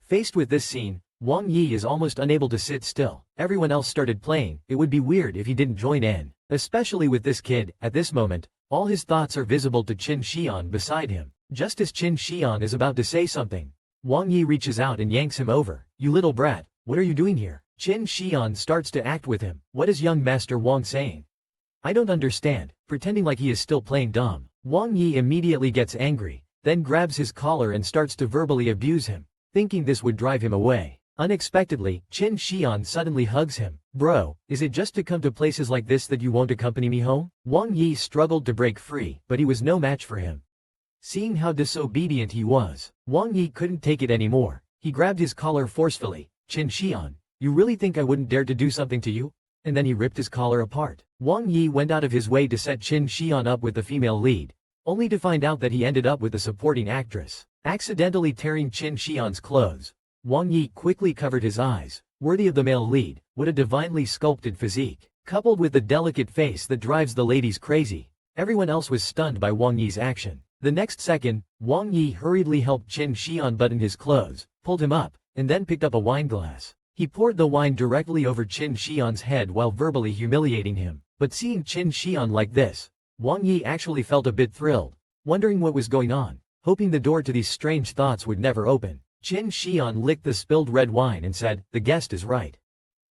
Faced with this scene, Wang Yi is almost unable to sit still. Everyone else started playing. It would be weird if he didn't join in. Especially with this kid. At this moment, all his thoughts are visible to Qin Xian beside him. Just as Qin Xian is about to say something, Wang Yi reaches out and yanks him over. You little brat, what are you doing here? Qin Xian starts to act with him. What is young Master Wang saying? I don't understand, pretending like he is still playing dumb. Wang Yi immediately gets angry, then grabs his collar and starts to verbally abuse him, thinking this would drive him away. Unexpectedly, Qin Xian suddenly hugs him. Bro, is it just to come to places like this that you won't accompany me home? Wang Yi struggled to break free, but he was no match for him. Seeing how disobedient he was, Wang Yi couldn't take it anymore. He grabbed his collar forcefully. Qin Xian, you really think I wouldn't dare to do something to you? And then he ripped his collar apart. Wang Yi went out of his way to set Qin Xian up with the female lead, only to find out that he ended up with the supporting actress. Accidentally tearing Qin Xian's clothes, Wang Yi quickly covered his eyes. Worthy of the male lead, what a divinely sculpted physique, coupled with the delicate face that drives the ladies crazy. Everyone else was stunned by Wang Yi's action. The next second, Wang Yi hurriedly helped Qin Xian button his clothes, pulled him up, and then picked up a wine glass. He poured the wine directly over Qin Xian's head while verbally humiliating him. But seeing Qin Xian like this, Wang Yi actually felt a bit thrilled, wondering what was going on, hoping the door to these strange thoughts would never open. Qin Xian licked the spilled red wine and said, "The guest is right.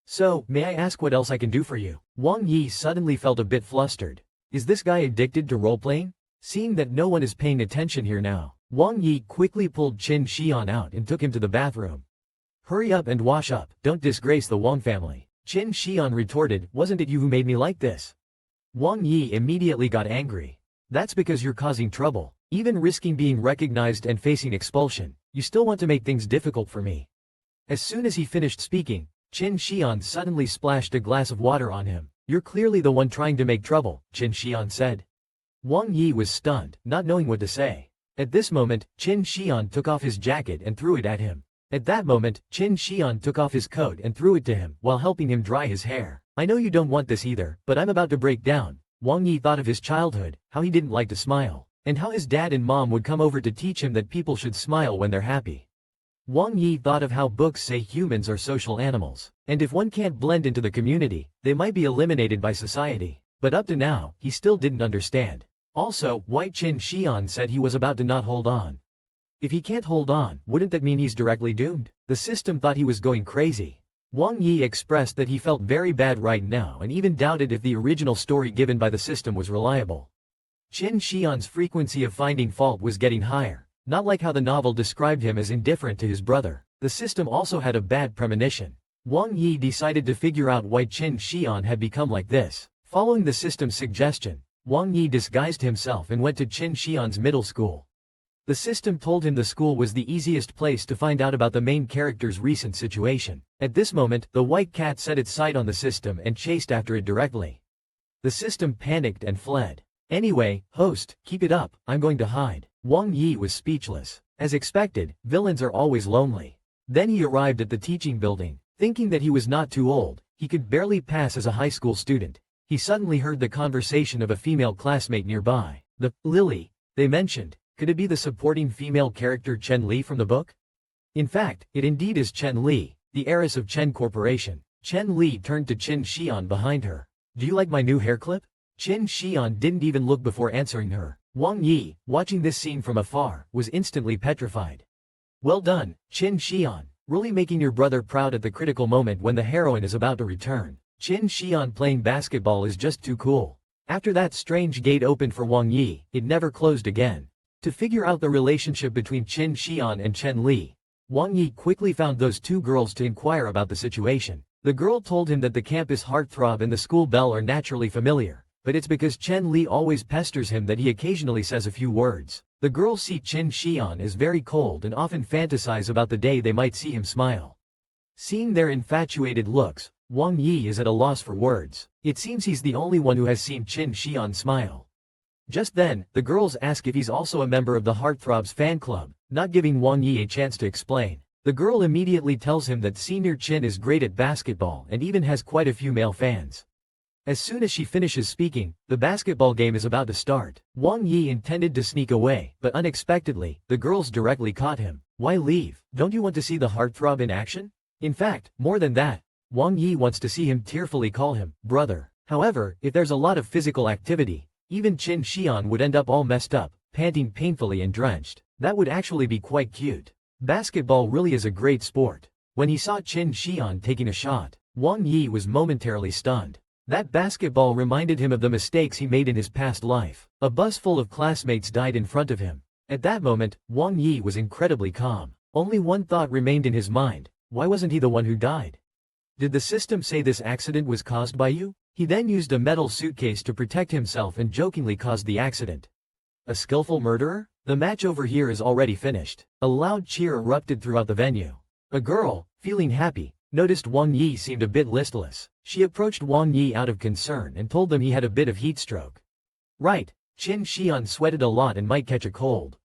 So, may I ask what else I can do for you?" Wang Yi suddenly felt a bit flustered. Is this guy addicted to role-playing? Seeing that no one is paying attention here now, Wang Yi quickly pulled Qin Xian out and took him to the bathroom. "Hurry up and wash up, don't disgrace the Wang family." Qin Xian retorted, "Wasn't it you who made me like this?" Wang Yi immediately got angry. "That's because you're causing trouble. Even risking being recognized and facing expulsion, you still want to make things difficult for me." As soon as he finished speaking, Qin Xian suddenly splashed a glass of water on him. "You're clearly the one trying to make trouble," Qin Xian said. Wang Yi was stunned, not knowing what to say. At this moment, Qin Xian took off his jacket and threw it at him. At that moment, Qin Xian took off his coat and threw it to him, while helping him dry his hair. "I know you don't want this either, but I'm about to break down." Wang Yi thought of his childhood, how he didn't like to smile, and how his dad and mom would come over to teach him that people should smile when they're happy. Wang Yi thought of how books say humans are social animals, and if one can't blend into the community, they might be eliminated by society. But up to now, he still didn't understand. Also, why Qin Xian said he was about to not hold on. If he can't hold on, wouldn't that mean he's directly doomed? The system thought he was going crazy. Wang Yi expressed that he felt very bad right now and even doubted if the original story given by the system was reliable. Qin Xian's frequency of finding fault was getting higher, not like how the novel described him as indifferent to his brother. The system also had a bad premonition. Wang Yi decided to figure out why Qin Xian had become like this. Following the system's suggestion, Wang Yi disguised himself and went to Qin Xian's middle school. The system told him the school was the easiest place to find out about the main character's recent situation. At this moment, the white cat set its sight on the system and chased after it directly. The system panicked and fled. "Anyway, host, keep it up, I'm going to hide." Wang Yi was speechless. As expected, villains are always lonely. Then he arrived at the teaching building. Thinking that he was not too old, he could barely pass as a high school student. He suddenly heard the conversation of a female classmate nearby. "The Lily," they mentioned. Could it be the supporting female character Chen Li from the book? In fact, it indeed is Chen Li, the heiress of Chen Corporation. Chen Li turned to Qin Xian behind her. "Do you like my new hair clip?" Qin Xian didn't even look before answering her. Wang Yi, watching this scene from afar, was instantly petrified. "Well done, Qin Xian, really making your brother proud at the critical moment when the heroine is about to return. Qin Xian playing basketball is just too cool." After that strange gate opened for Wang Yi, it never closed again. To figure out the relationship between Qin Xian and Chen Li, Wang Yi quickly found those two girls to inquire about the situation. The girl told him that the campus heartthrob and the school belle are naturally familiar, but it's because Chen Li always pesters him that he occasionally says a few words. The girls see Qin Xian as very cold and often fantasize about the day they might see him smile. Seeing their infatuated looks, Wang Yi is at a loss for words. It seems he's the only one who has seen Qin Xian smile. Just then, the girls ask if he's also a member of the Heartthrob's fan club, not giving Wang Yi a chance to explain. The girl immediately tells him that Senior Qin is great at basketball and even has quite a few male fans. As soon as she finishes speaking, the basketball game is about to start. Wang Yi intended to sneak away, but unexpectedly, the girls directly caught him. "Why leave? Don't you want to see the Heartthrob in action?" In fact, more than that, Wang Yi wants to see him tearfully call him brother. However, if there's a lot of physical activity, even Qin Xian would end up all messed up, panting painfully and drenched. That would actually be quite cute. Basketball really is a great sport. When he saw Qin Xian taking a shot, Wang Yi was momentarily stunned. That basketball reminded him of the mistakes he made in his past life. A bus full of classmates died in front of him. At that moment, Wang Yi was incredibly calm. Only one thought remained in his mind. Why wasn't he the one who died? Did the system say this accident was caused by you? He then used a metal suitcase to protect himself and jokingly caused the accident. A skillful murderer? The match over here is already finished. A loud cheer erupted throughout the venue. A girl, feeling happy, noticed Wang Yi seemed a bit listless. She approached Wang Yi out of concern and told them he had a bit of heat stroke. Right, Qin Xian sweated a lot and might catch a cold.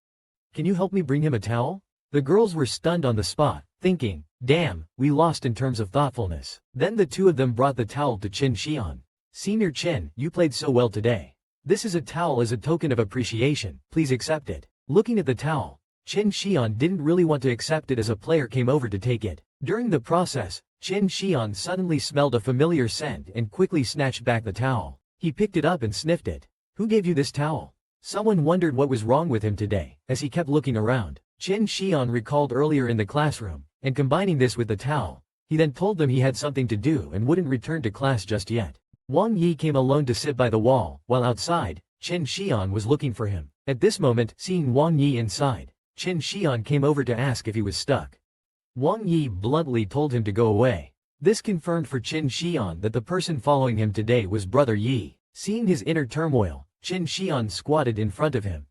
Can you help me bring him a towel? The girls were stunned on the spot, thinking, damn, we lost in terms of thoughtfulness. Then the two of them brought the towel to Qin Xian. Senior Qin, you played so well today. This is a towel as a token of appreciation, please accept it. Looking at the towel, Qin Xian didn't really want to accept it as a player came over to take it. During the process, Qin Xian suddenly smelled a familiar scent and quickly snatched back the towel. He picked it up and sniffed it. Who gave you this towel? Someone wondered what was wrong with him today, as he kept looking around. Qin Xian recalled earlier in the classroom, and combining this with the towel, he then told them he had something to do and wouldn't return to class just yet. Wang Yi came alone to sit by the wall, while outside, Qin Xian was looking for him. At this moment, seeing Wang Yi inside, Qin Xian came over to ask if he was stuck. Wang Yi bluntly told him to go away. This confirmed for Qin Xian that the person following him today was Brother Yi. Seeing his inner turmoil, Qin Xian squatted in front of him.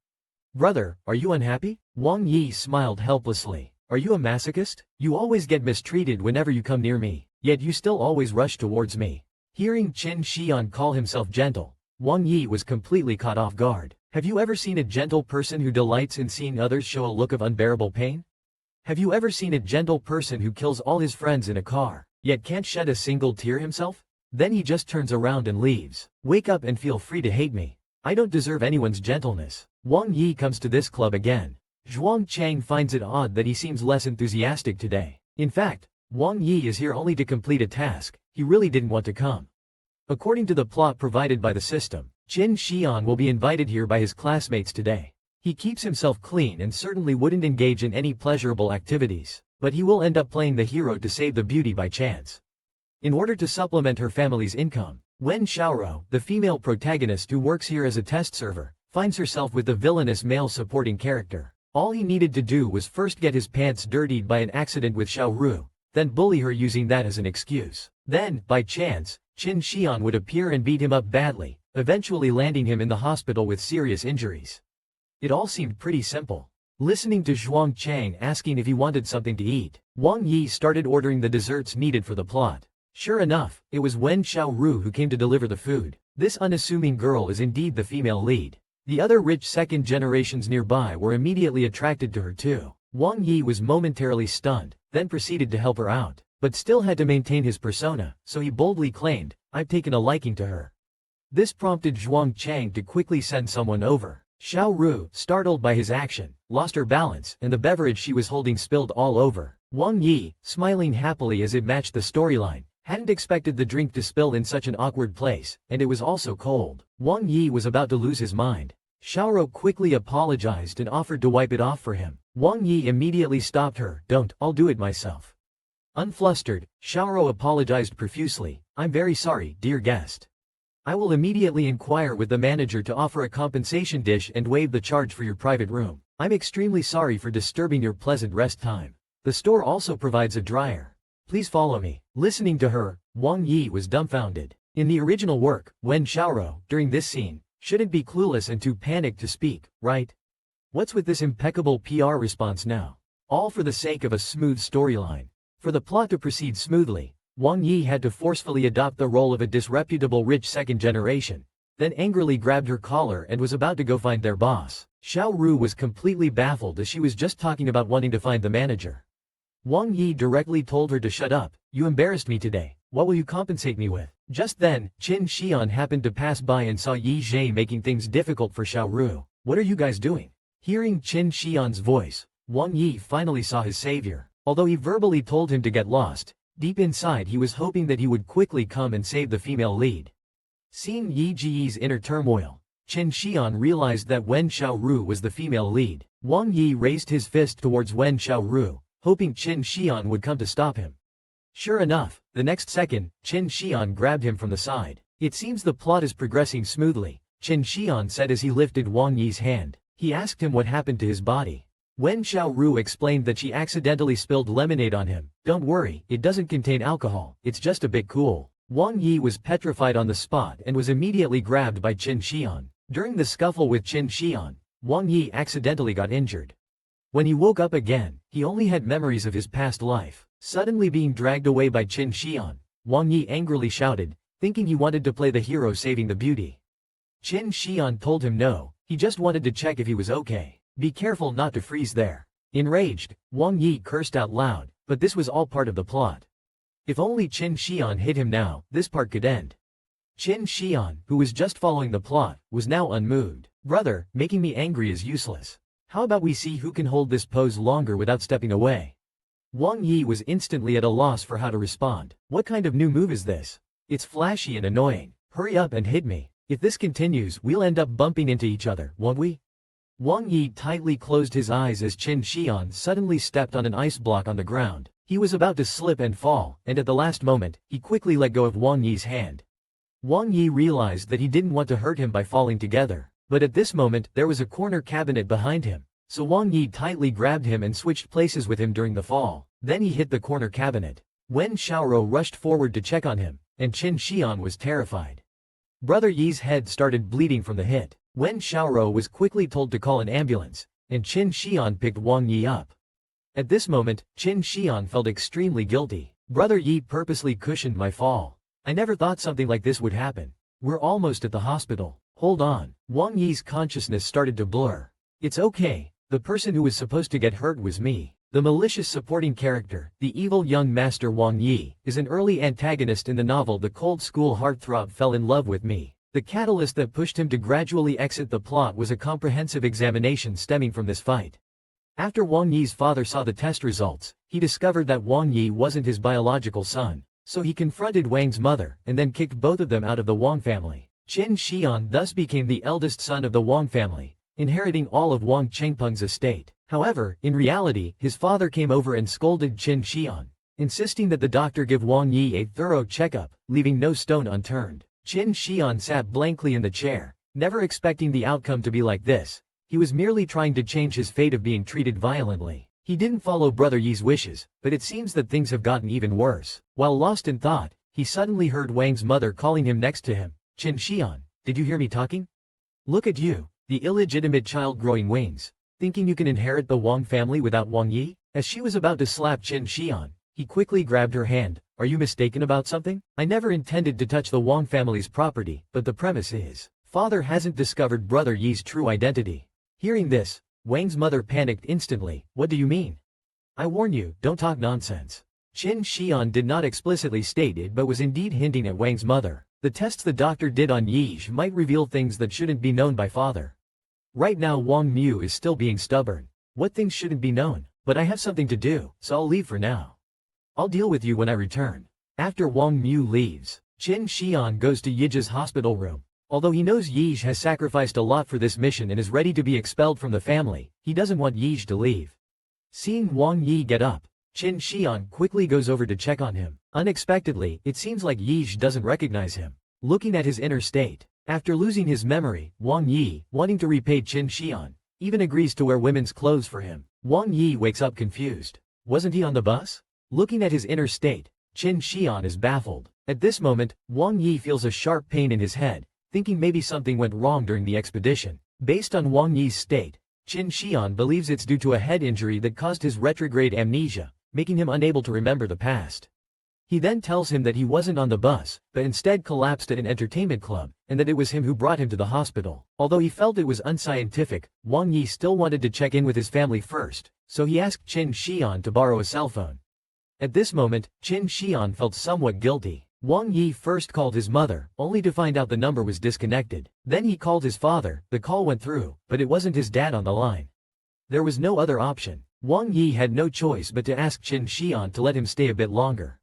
Brother, are you unhappy? Wang Yi smiled helplessly. Are you a masochist? You always get mistreated whenever you come near me, yet you still always rush towards me. Hearing Qin Xian call himself gentle, Wang Yi was completely caught off guard. Have you ever seen a gentle person who delights in seeing others show a look of unbearable pain? Have you ever seen a gentle person who kills all his friends in a car, yet can't shed a single tear himself? Then he just turns around and leaves. Wake up and feel free to hate me. I don't deserve anyone's gentleness. Wang Yi comes to this club again. Zhuang Chang finds it odd that he seems less enthusiastic today. In fact, Wang Yi is here only to complete a task. He really didn't want to come. According to the plot provided by the system, Qin Xian will be invited here by his classmates today. He keeps himself clean and certainly wouldn't engage in any pleasurable activities, but he will end up playing the hero to save the beauty by chance. In order to supplement her family's income, Wen Xiaoro, the female protagonist who works here as a test server, finds herself with the villainous male supporting character. All he needed to do was first get his pants dirtied by an accident with Xiao Ru, then bully her using that as an excuse. Then, by chance, Qin Xian would appear and beat him up badly, eventually landing him in the hospital with serious injuries. It all seemed pretty simple. Listening to Zhuang Chang asking if he wanted something to eat, Wang Yi started ordering the desserts needed for the plot. Sure enough, it was Wen Xiaoru who came to deliver the food. This unassuming girl is indeed the female lead. The other rich second generations nearby were immediately attracted to her too. Wang Yi was momentarily stunned, then proceeded to help her out, but still had to maintain his persona, so he boldly claimed, I've taken a liking to her. This prompted Zhuang Chang to quickly send someone over. Xiao Ru, startled by his action, lost her balance and the beverage she was holding spilled all over. Wang Yi, smiling happily as it matched the storyline, hadn't expected the drink to spill in such an awkward place, and it was also cold. Wang Yi was about to lose his mind. Xiaoro quickly apologized and offered to wipe it off for him. Wang Yi immediately stopped her. Don't, I'll do it myself. Unflustered, Xiaoro apologized profusely. I'm very sorry, dear guest. I will immediately inquire with the manager to offer a compensation dish and waive the charge for your private room. I'm extremely sorry for disturbing your pleasant rest time. The store also provides a dryer. Please follow me. Listening to her, Wang Yi was dumbfounded. In the original work, Wen Xiaoro, during this scene, shouldn't be clueless and too panicked to speak, right? What's with this impeccable PR response now? All for the sake of a smooth storyline. For the plot to proceed smoothly, Wang Yi had to forcefully adopt the role of a disreputable rich second generation, then angrily grabbed her collar and was about to go find their boss. Xiao Ru was completely baffled as she was just talking about wanting to find the manager. Wang Yi directly told her to shut up. You embarrassed me today. What will you compensate me with? Just then, Qin Xian happened to pass by and saw Yi Zhe making things difficult for Xiao Ru. What are you guys doing? Hearing Qin Xian's voice, Wang Yi finally saw his savior. Although he verbally told him to get lost, deep inside he was hoping that he would quickly come and save the female lead. Seeing Yi Ji's inner turmoil, Qin Xian realized that Wen Xiaoru was the female lead. Wang Yi raised his fist towards Wen Xiaoru, hoping Qin Xian would come to stop him. Sure enough, the next second, Qin Xian grabbed him from the side. It seems the plot is progressing smoothly, Qin Xian said as he lifted Wang Yi's hand. He asked him what happened to his body. Wen Xiaoru explained that she accidentally spilled lemonade on him. Don't worry, it doesn't contain alcohol, it's just a bit cool. Wang Yi was petrified on the spot and was immediately grabbed by Qin Xian. During the scuffle with Qin Xian, Wang Yi accidentally got injured. When he woke up again, he only had memories of his past life. Suddenly being dragged away by Qin Xian, Wang Yi angrily shouted, thinking he wanted to play the hero saving the beauty. Qin Xian told him no, he just wanted to check if he was okay. Be careful not to freeze there. Enraged, Wang Yi cursed out loud, but this was all part of the plot. If only Qin Xian hit him now, this part could end. Qin Xian, who was just following the plot, was now unmoved. Brother, making me angry is useless. How about we see who can hold this pose longer without stepping away? Wang Yi was instantly at a loss for how to respond. What kind of new move is this? It's flashy and annoying. Hurry up and hit me. If this continues, we'll end up bumping into each other, won't we? Wang Yi tightly closed his eyes as Qin Xian suddenly stepped on an ice block on the ground. He was about to slip and fall, and at the last moment, he quickly let go of Wang Yi's hand. Wang Yi realized that he didn't want to hurt him by falling together, but at this moment there was a corner cabinet behind him, so Wang Yi tightly grabbed him and switched places with him during the fall. Then he hit the corner cabinet. Wen Xiaoro rushed forward to check on him, and Qin Xian was terrified. Brother Yi's head started bleeding from the hit. Wen Xiaoro was quickly told to call an ambulance, and Qin Xian picked Wang Yi up. At this moment, Qin Xian felt extremely guilty. Brother Yi purposely cushioned my fall. I never thought something like this would happen. We're almost at the hospital. Hold on. Wang Yi's consciousness started to blur. It's okay. The person who was supposed to get hurt was me. The malicious supporting character, the evil young master Wang Yi, is an early antagonist in the novel The Cold School Heartthrob Fell in Love with Me. The catalyst that pushed him to gradually exit the plot was a comprehensive examination stemming from this fight. After Wang Yi's father saw the test results, he discovered that Wang Yi wasn't his biological son, so he confronted Wang's mother and then kicked both of them out of the Wang family. Qin Xian thus became the eldest son of the Wang family, inheriting all of Wang Chengpeng's estate. However, in reality, his father came over and scolded Qin Xian, insisting that the doctor give Wang Yi a thorough checkup, leaving no stone unturned. Qin Xian sat blankly in the chair, never expecting the outcome to be like this. He was merely trying to change his fate of being treated violently. He didn't follow Brother Yi's wishes, but it seems that things have gotten even worse. While lost in thought, he suddenly heard Wang's mother calling him next to him. Qin Xian, did you hear me talking? Look at you, the illegitimate child growing wings. Thinking you can inherit the Wang family without Wang Yi? As she was about to slap Qin Xian, he quickly grabbed her hand. Are you mistaken about something? I never intended to touch the Wang family's property, but the premise is, father hasn't discovered Brother Yi's true identity. Hearing this, Wang's mother panicked instantly. What do you mean? I warn you, don't talk nonsense. Qin Xian did not explicitly state it but was indeed hinting at Wang's mother. The tests the doctor did on Yi might reveal things that shouldn't be known by father. Right now Wang Mu is still being stubborn. What things shouldn't be known? But I have something to do, so I'll leave for now. I'll deal with you when I return. After Wang Mu leaves, Qin Xian goes to Yi's hospital room. Although he knows Yi has sacrificed a lot for this mission and is ready to be expelled from the family, he doesn't want Yi to leave. Seeing Wang Yi get up, Qin Xian quickly goes over to check on him. Unexpectedly, it seems like Yi doesn't recognize him. Looking at his inner state, after losing his memory, Wang Yi, wanting to repay Qin Xian, even agrees to wear women's clothes for him. Wang Yi wakes up confused. Wasn't he on the bus? Looking at his inner state, Qin Xian is baffled. At this moment, Wang Yi feels a sharp pain in his head, thinking maybe something went wrong during the expedition. Based on Wang Yi's state, Qin Xian believes it's due to a head injury that caused his retrograde amnesia, making him unable to remember the past. He then tells him that he wasn't on the bus, but instead collapsed at an entertainment club, and that it was him who brought him to the hospital. Although he felt it was unscientific, Wang Yi still wanted to check in with his family first, so he asked Qin Xian to borrow a cell phone. At this moment, Qin Xian felt somewhat guilty. Wang Yi first called his mother, only to find out the number was disconnected. Then he called his father, the call went through, but it wasn't his dad on the line. There was no other option. Wang Yi had no choice but to ask Qin Xian to let him stay a bit longer.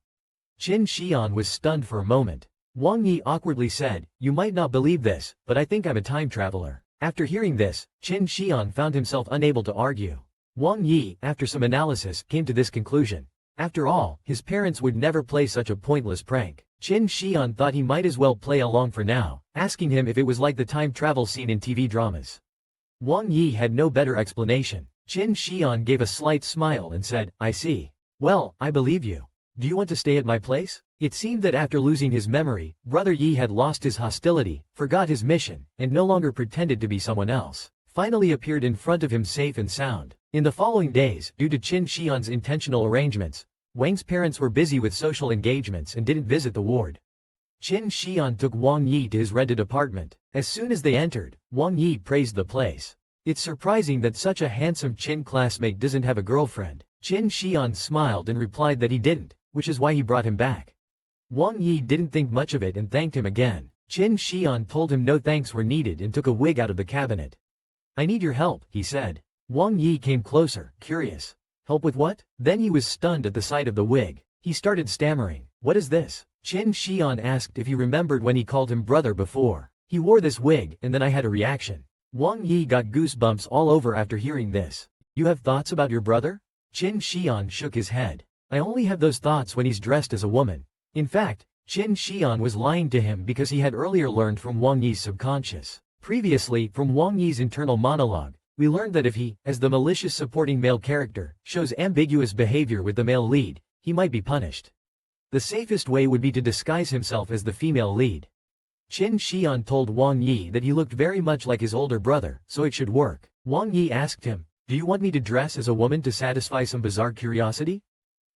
Qin Xian was stunned for a moment. Wang Yi awkwardly said, "You might not believe this, but I think I'm a time traveler." After hearing this, Qin Xian found himself unable to argue. Wang Yi, after some analysis, came to this conclusion. After all, his parents would never play such a pointless prank. Qin Xian thought he might as well play along for now, asking him if it was like the time travel scene in TV dramas. Wang Yi had no better explanation. Qin Xian gave a slight smile and said, "I see. Well, I believe you. Do you want to stay at my place?" It seemed that after losing his memory, Brother Yi had lost his hostility, forgot his mission, and no longer pretended to be someone else. Finally appeared in front of him safe and sound. In the following days, due to Qin Xian's intentional arrangements, Wang's parents were busy with social engagements and didn't visit the ward. Qin Xian took Wang Yi to his rented apartment. As soon as they entered, Wang Yi praised the place. It's surprising that such a handsome Qin classmate doesn't have a girlfriend. Qin Xian smiled and replied that he didn't, which is why he brought him back. Wang Yi didn't think much of it and thanked him again. Qin Xian told him no thanks were needed and took a wig out of the cabinet. "I need your help," he said. Wang Yi came closer, curious. Help with what? Then he was stunned at the sight of the wig. He started stammering. What is this? Qin Shion asked if he remembered when he called him brother before. He wore this wig, and then I had a reaction. Wang Yi got goosebumps all over after hearing this. You have thoughts about your brother? Qin Shion shook his head. I only have those thoughts when he's dressed as a woman. In fact, Qin Shion was lying to him because he had earlier learned from Wang Yi's subconscious. Previously, from Wang Yi's internal monologue, we learned that if he, as the malicious supporting male character, shows ambiguous behavior with the male lead, he might be punished. The safest way would be to disguise himself as the female lead. Qin Shion told Wang Yi that he looked very much like his older brother, so it should work. Wang Yi asked him, do you want me to dress as a woman to satisfy some bizarre curiosity?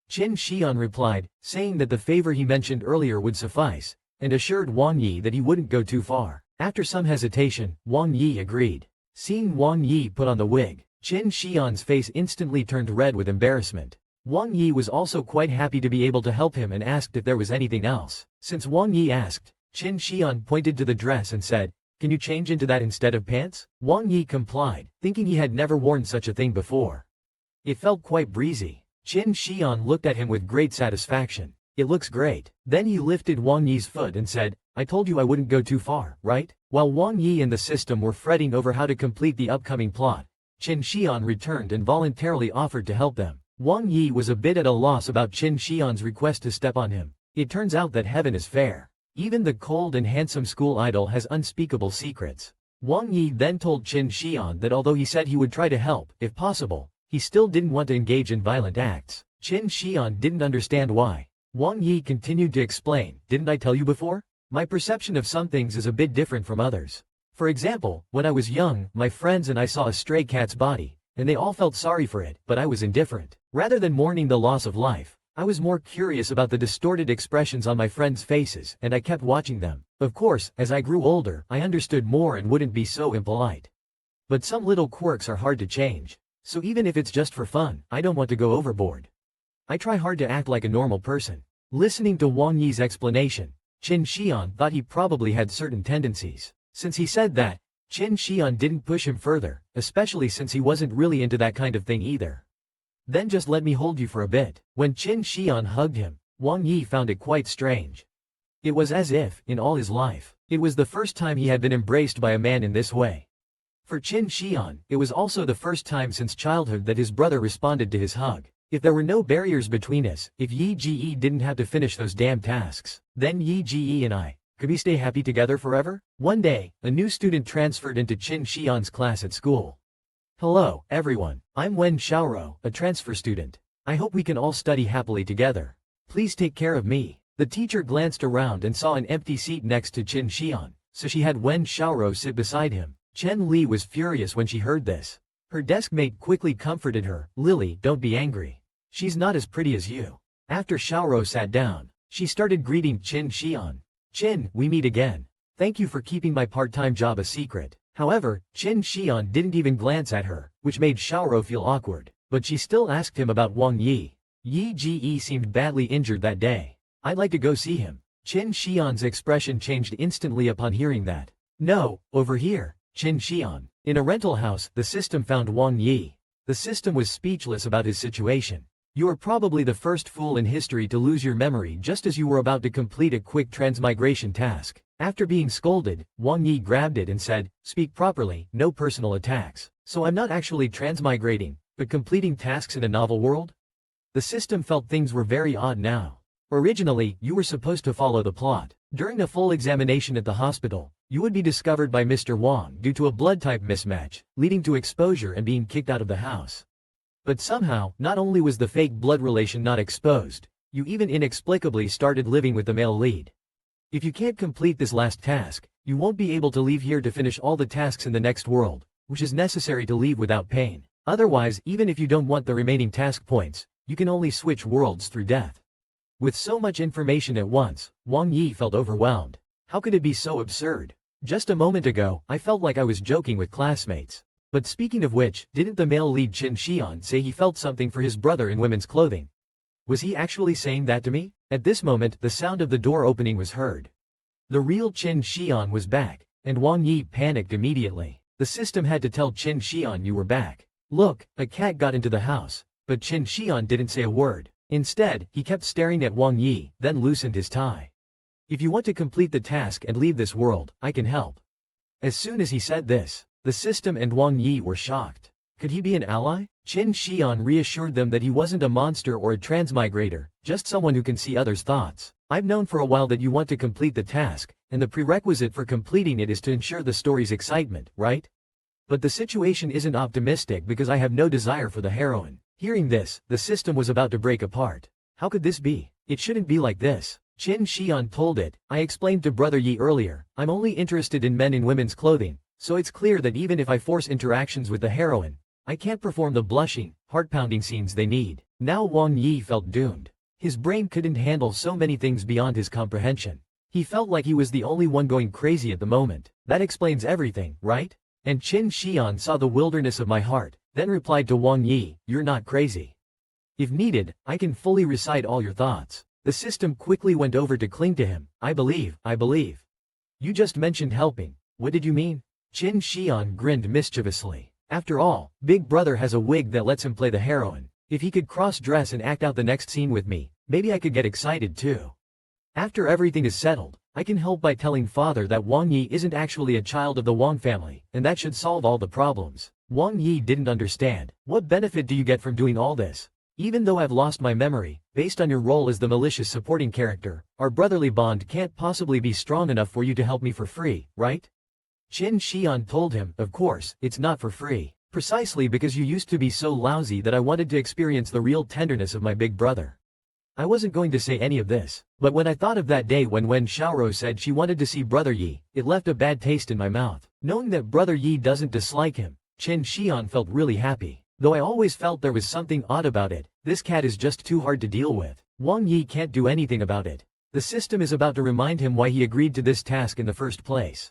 Qin Shion replied, saying that the favor he mentioned earlier would suffice, and assured Wang Yi that he wouldn't go too far. After some hesitation, Wang Yi agreed. Seeing Wang Yi put on the wig, Qin Shion's face instantly turned red with embarrassment. Wang Yi was also quite happy to be able to help him and asked if there was anything else. Since Wang Yi asked, Qin Shion pointed to the dress and said, can you change into that instead of pants? Wang Yi complied, thinking he had never worn such a thing before. It felt quite breezy. Qin Shion looked at him with great satisfaction. It looks great. Then he lifted Wang Yi's foot and said, I told you I wouldn't go too far, right? While Wang Yi and the system were fretting over how to complete the upcoming plot, Qin Shion returned and voluntarily offered to help them. Wang Yi was a bit at a loss about Qin Shion's request to step on him. It turns out that heaven is fair. Even the cold and handsome school idol has unspeakable secrets. Wang Yi then told Qin Shion that although he said he would try to help, if possible, he still didn't want to engage in violent acts. Qin Shion didn't understand why. Wang Yi continued to explain, didn't I tell you before? My perception of some things is a bit different from others. For example, when I was young, my friends and I saw a stray cat's body, and they all felt sorry for it, but I was indifferent. Rather than mourning the loss of life, I was more curious about the distorted expressions on my friends' faces, and I kept watching them. Of course, as I grew older, I understood more and wouldn't be so impolite. But some little quirks are hard to change. So even if it's just for fun, I don't want to go overboard. I try hard to act like a normal person. Listening to Wang Yi's explanation, Qin Shion thought he probably had certain tendencies. Since he said that, Qin Shion didn't push him further, especially since he wasn't really into that kind of thing either. Then just let me hold you for a bit. When Qin Shion hugged him, Wang Yi found it quite strange. It was as if, in all his life, it was the first time he had been embraced by a man in this way. For Qin Shion, it was also the first time since childhood that his brother responded to his hug. If there were no barriers between us, if Yi Ji didn't have to finish those damn tasks, then Yi Ji and I, could we stay happy together forever? One day, a new student transferred into Qin Shion's class at school. Hello, everyone. I'm Wen Xiaoro, a transfer student. I hope we can all study happily together. Please take care of me. The teacher glanced around and saw an empty seat next to Qin Shion, so she had Wen Xiaoro sit beside him. Chen Li was furious when she heard this. Her desk mate quickly comforted her, Lily, don't be angry. She's not as pretty as you. After Xiaoro sat down, she started greeting Qin Shion. Qin, we meet again. Thank you for keeping my part-time job a secret. However, Qin Shion didn't even glance at her, which made Xiaoro feel awkward. But she still asked him about Wang Yi. Yi Ji seemed badly injured that day. I'd like to go see him. Qin Shion's expression changed instantly upon hearing that. No, over here, Qin Shion. In a rental house, the system found Wang Yi. The system was speechless about his situation. You are probably the first fool in history to lose your memory just as you were about to complete a quick transmigration task. After being scolded, Wang Yi grabbed it and said, speak properly, no personal attacks. So I'm not actually transmigrating, but completing tasks in a novel world? The system felt things were very odd now. Originally, you were supposed to follow the plot. During a full examination at the hospital, you would be discovered by Mr. Wang due to a blood type mismatch, leading to exposure and being kicked out of the house. But somehow, not only was the fake blood relation not exposed, you even inexplicably started living with the male lead. If you can't complete this last task, you won't be able to leave here to finish all the tasks in the next world, which is necessary to leave without pain. Otherwise, even if you don't want the remaining task points, you can only switch worlds through death. With so much information at once, Wang Yi felt overwhelmed. How could it be so absurd? Just a moment ago, I felt like I was joking with classmates. But speaking of which, didn't the male lead Qin Shion say he felt something for his brother in women's clothing? Was he actually saying that to me? At this moment, the sound of the door opening was heard. The real Qin Shion was back, and Wang Yi panicked immediately. The system had to tell Qin Shion you were back. Look, a cat got into the house, but Qin Shihan didn't say a word. Instead, he kept staring at Wang Yi, then loosened his tie. If you want to complete the task and leave this world, I can help. As soon as he said this, the system and Wang Yi were shocked. Could he be an ally? Qin Shihan reassured them that he wasn't a monster or a transmigrator, just someone who can see others' thoughts. I've known for a while that you want to complete the task, and the prerequisite for completing it is to ensure the story's excitement, right? But the situation isn't optimistic because I have no desire for the heroine. Hearing this, the system was about to break apart. How could this be? It shouldn't be like this. Qin Shihan told it, I explained to Brother Yi earlier, I'm only interested in men in women's clothing, so it's clear that even if I force interactions with the heroine, I can't perform the blushing, heart-pounding scenes they need. Now Wang Yi felt doomed. His brain couldn't handle so many things beyond his comprehension. He felt like he was the only one going crazy at the moment. That explains everything, right? And Qin Shihan saw the wilderness of my heart, then replied to Wang Yi, you're not crazy. If needed, I can fully recite all your thoughts. The system quickly went over to cling to him. I believe. You just mentioned helping. What did you mean? Qin Shihan grinned mischievously. After all, Big Brother has a wig that lets him play the heroine. If he could cross-dress and act out the next scene with me, maybe I could get excited too. After everything is settled, I can help by telling Father that Wang Yi isn't actually a child of the Wang family, and that should solve all the problems. Wang Yi didn't understand. What benefit do you get from doing all this? Even though I've lost my memory, based on your role as the malicious supporting character, our brotherly bond can't possibly be strong enough for you to help me for free, right? Qin Shihan told him, of course, it's not for free. Precisely because you used to be so lousy that I wanted to experience the real tenderness of my big brother. I wasn't going to say any of this, but when I thought of that day when Wen Xiaoro said she wanted to see Brother Yi, it left a bad taste in my mouth. Knowing that Brother Yi doesn't dislike him, Qin Shihan felt really happy. Though I always felt there was something odd about it, this cat is just too hard to deal with. Wang Yi can't do anything about it. The system is about to remind him why he agreed to this task in the first place.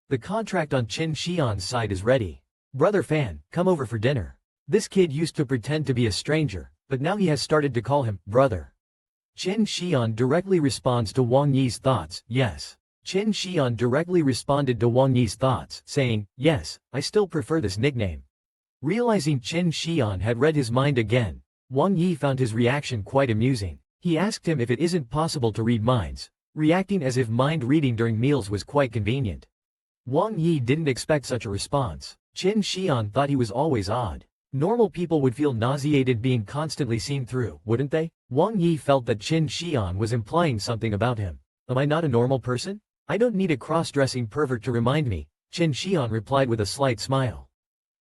The contract on Qin Shihan's side is ready. Brother Fan, come over for dinner. This kid used to pretend to be a stranger, but now he has started to call him brother. Qin Shihan directly responds to Wang Yi's thoughts, yes. Qin Shihan directly responded to Wang Yi's thoughts, saying, yes, I still prefer this nickname. Realizing Qin Shihan had read his mind again, Wang Yi found his reaction quite amusing. He asked him if it isn't possible to read minds, reacting as if mind reading during meals was quite convenient. Wang Yi didn't expect such a response. Qin Shihan thought he was always odd. Normal people would feel nauseated being constantly seen through, wouldn't they? Wang Yi felt that Qin Shihan was implying something about him. Am I not a normal person? I don't need a cross-dressing pervert to remind me, Qin Shihan replied with a slight smile.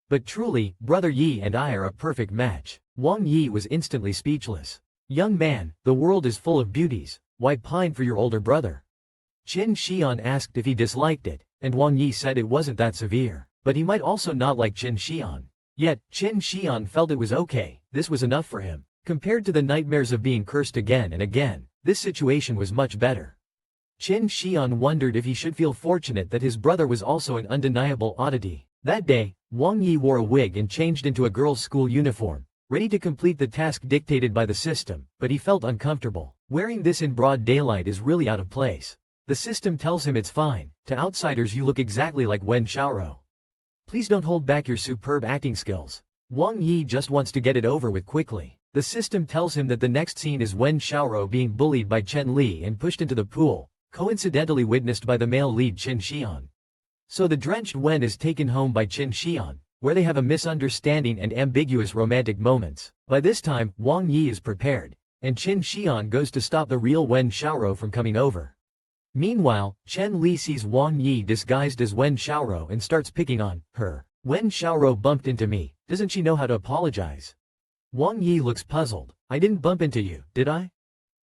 But truly, Brother Yi and I are a perfect match. Wang Yi was instantly speechless. Young man, the world is full of beauties, why pine for your older brother? Qin Shihan asked if he disliked it, and Wang Yi said it wasn't that severe, but he might also not like Qin Shihan. Yet, Qin Shihan felt it was okay, this was enough for him. Compared to the nightmares of being cursed again and again, this situation was much better. Qin Shihan wondered if he should feel fortunate that his brother was also an undeniable oddity. That day, Wang Yi wore a wig and changed into a girl's school uniform, ready to complete the task dictated by the system, but he felt uncomfortable. Wearing this in broad daylight is really out of place. The system tells him it's fine. To outsiders you look exactly like Wen Xiaoro. Please don't hold back your superb acting skills. Wang Yi just wants to get it over with quickly. The system tells him that the next scene is Wen Xiaoro being bullied by Chen Li and pushed into the pool, coincidentally witnessed by the male lead Qin Shihan. So the drenched Wen is taken home by Qin Shihan, where they have a misunderstanding and ambiguous romantic moments. By this time, Wang Yi is prepared, and Qin Shihan goes to stop the real Wen Xiaoro from coming over. Meanwhile, Chen Li sees Wang Yi disguised as Wen Xiaoro and starts picking on her. Wen Xiaoro bumped into me, doesn't she know how to apologize? Wang Yi looks puzzled. I didn't bump into you, did I?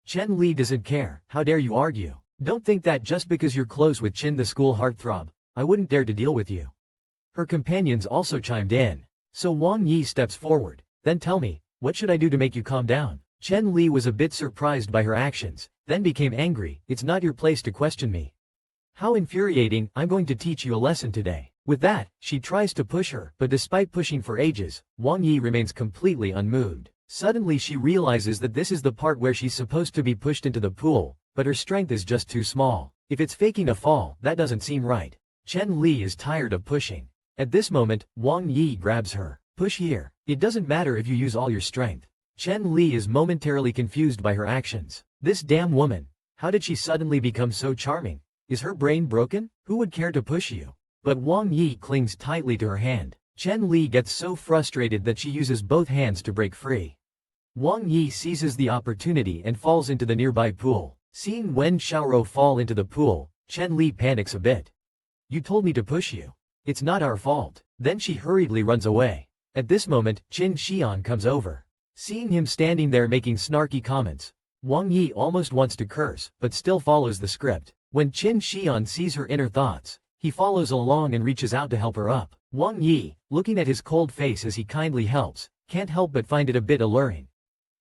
Chen Li doesn't care, how dare you argue? Don't think that just because you're close with Qin the school heartthrob, I wouldn't dare to deal with you. Her companions also chimed in. So Wang Yi steps forward. Then tell me, what should I do to make you calm down? Chen Li was a bit surprised by her actions, then became angry. It's not your place to question me. How infuriating, I'm going to teach you a lesson today. With that, she tries to push her, but despite pushing for ages, Wang Yi remains completely unmoved. Suddenly she realizes that this is the part where she's supposed to be pushed into the pool, but her strength is just too small. If it's faking a fall, that doesn't seem right. Chen Li is tired of pushing. At this moment, Wang Yi grabs her. Push here. It doesn't matter if you use all your strength. Chen Li is momentarily confused by her actions. This damn woman. How did she suddenly become so charming? Is her brain broken? Who would care to push you? But Wang Yi clings tightly to her hand. Chen Li gets so frustrated that she uses both hands to break free. Wang Yi seizes the opportunity and falls into the nearby pool. Seeing Wen Xiaoro fall into the pool, Chen Li panics a bit. You told me to push you. It's not our fault. Then she hurriedly runs away. At this moment, Qin Xian comes over. Seeing him standing there making snarky comments, Wang Yi almost wants to curse, but still follows the script. When Qin Xian sees her inner thoughts, he follows along and reaches out to help her up. Wang Yi, looking at his cold face as he kindly helps, can't help but find it a bit alluring.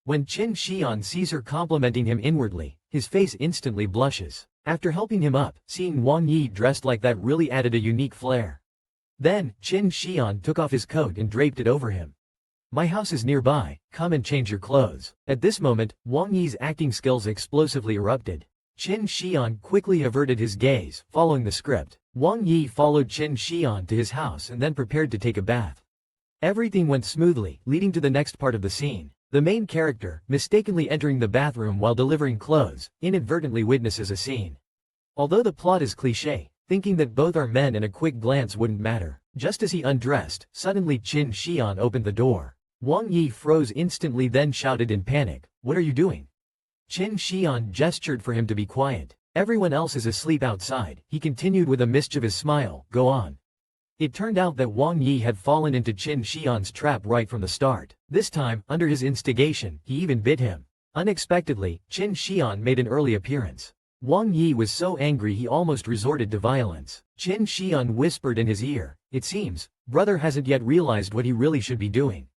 When Qin Xian sees her complimenting him inwardly, his face instantly blushes. After helping him up, seeing Wang Yi dressed like that really added a unique flair. Then, Qin Xian took off his coat and draped it over him. My house is nearby, come and change your clothes. At this moment, Wang Yi's acting skills explosively erupted. Qin Xian quickly averted his gaze, following the script. Wang Yi followed Qin Xian to his house and then prepared to take a bath. Everything went smoothly, leading to the next part of the scene. The main character, mistakenly entering the bathroom while delivering clothes, inadvertently witnesses a scene. Although the plot is cliché, thinking that both are men and a quick glance wouldn't matter. Just as he undressed, suddenly Qin Xian opened the door. Wang Yi froze instantly, then shouted in panic, "What are you doing?" Qin Xian gestured for him to be quiet. Everyone else is asleep outside. He continued with a mischievous smile, "Go on." It turned out that Wang Yi had fallen into Qin Xian's trap right from the start. This time, under his instigation, he even bit him. Unexpectedly, Qin Xian made an early appearance. Wang Yi was so angry he almost resorted to violence. Qin Xian whispered in his ear, "It seems, brother hasn't yet realized what he really should be doing."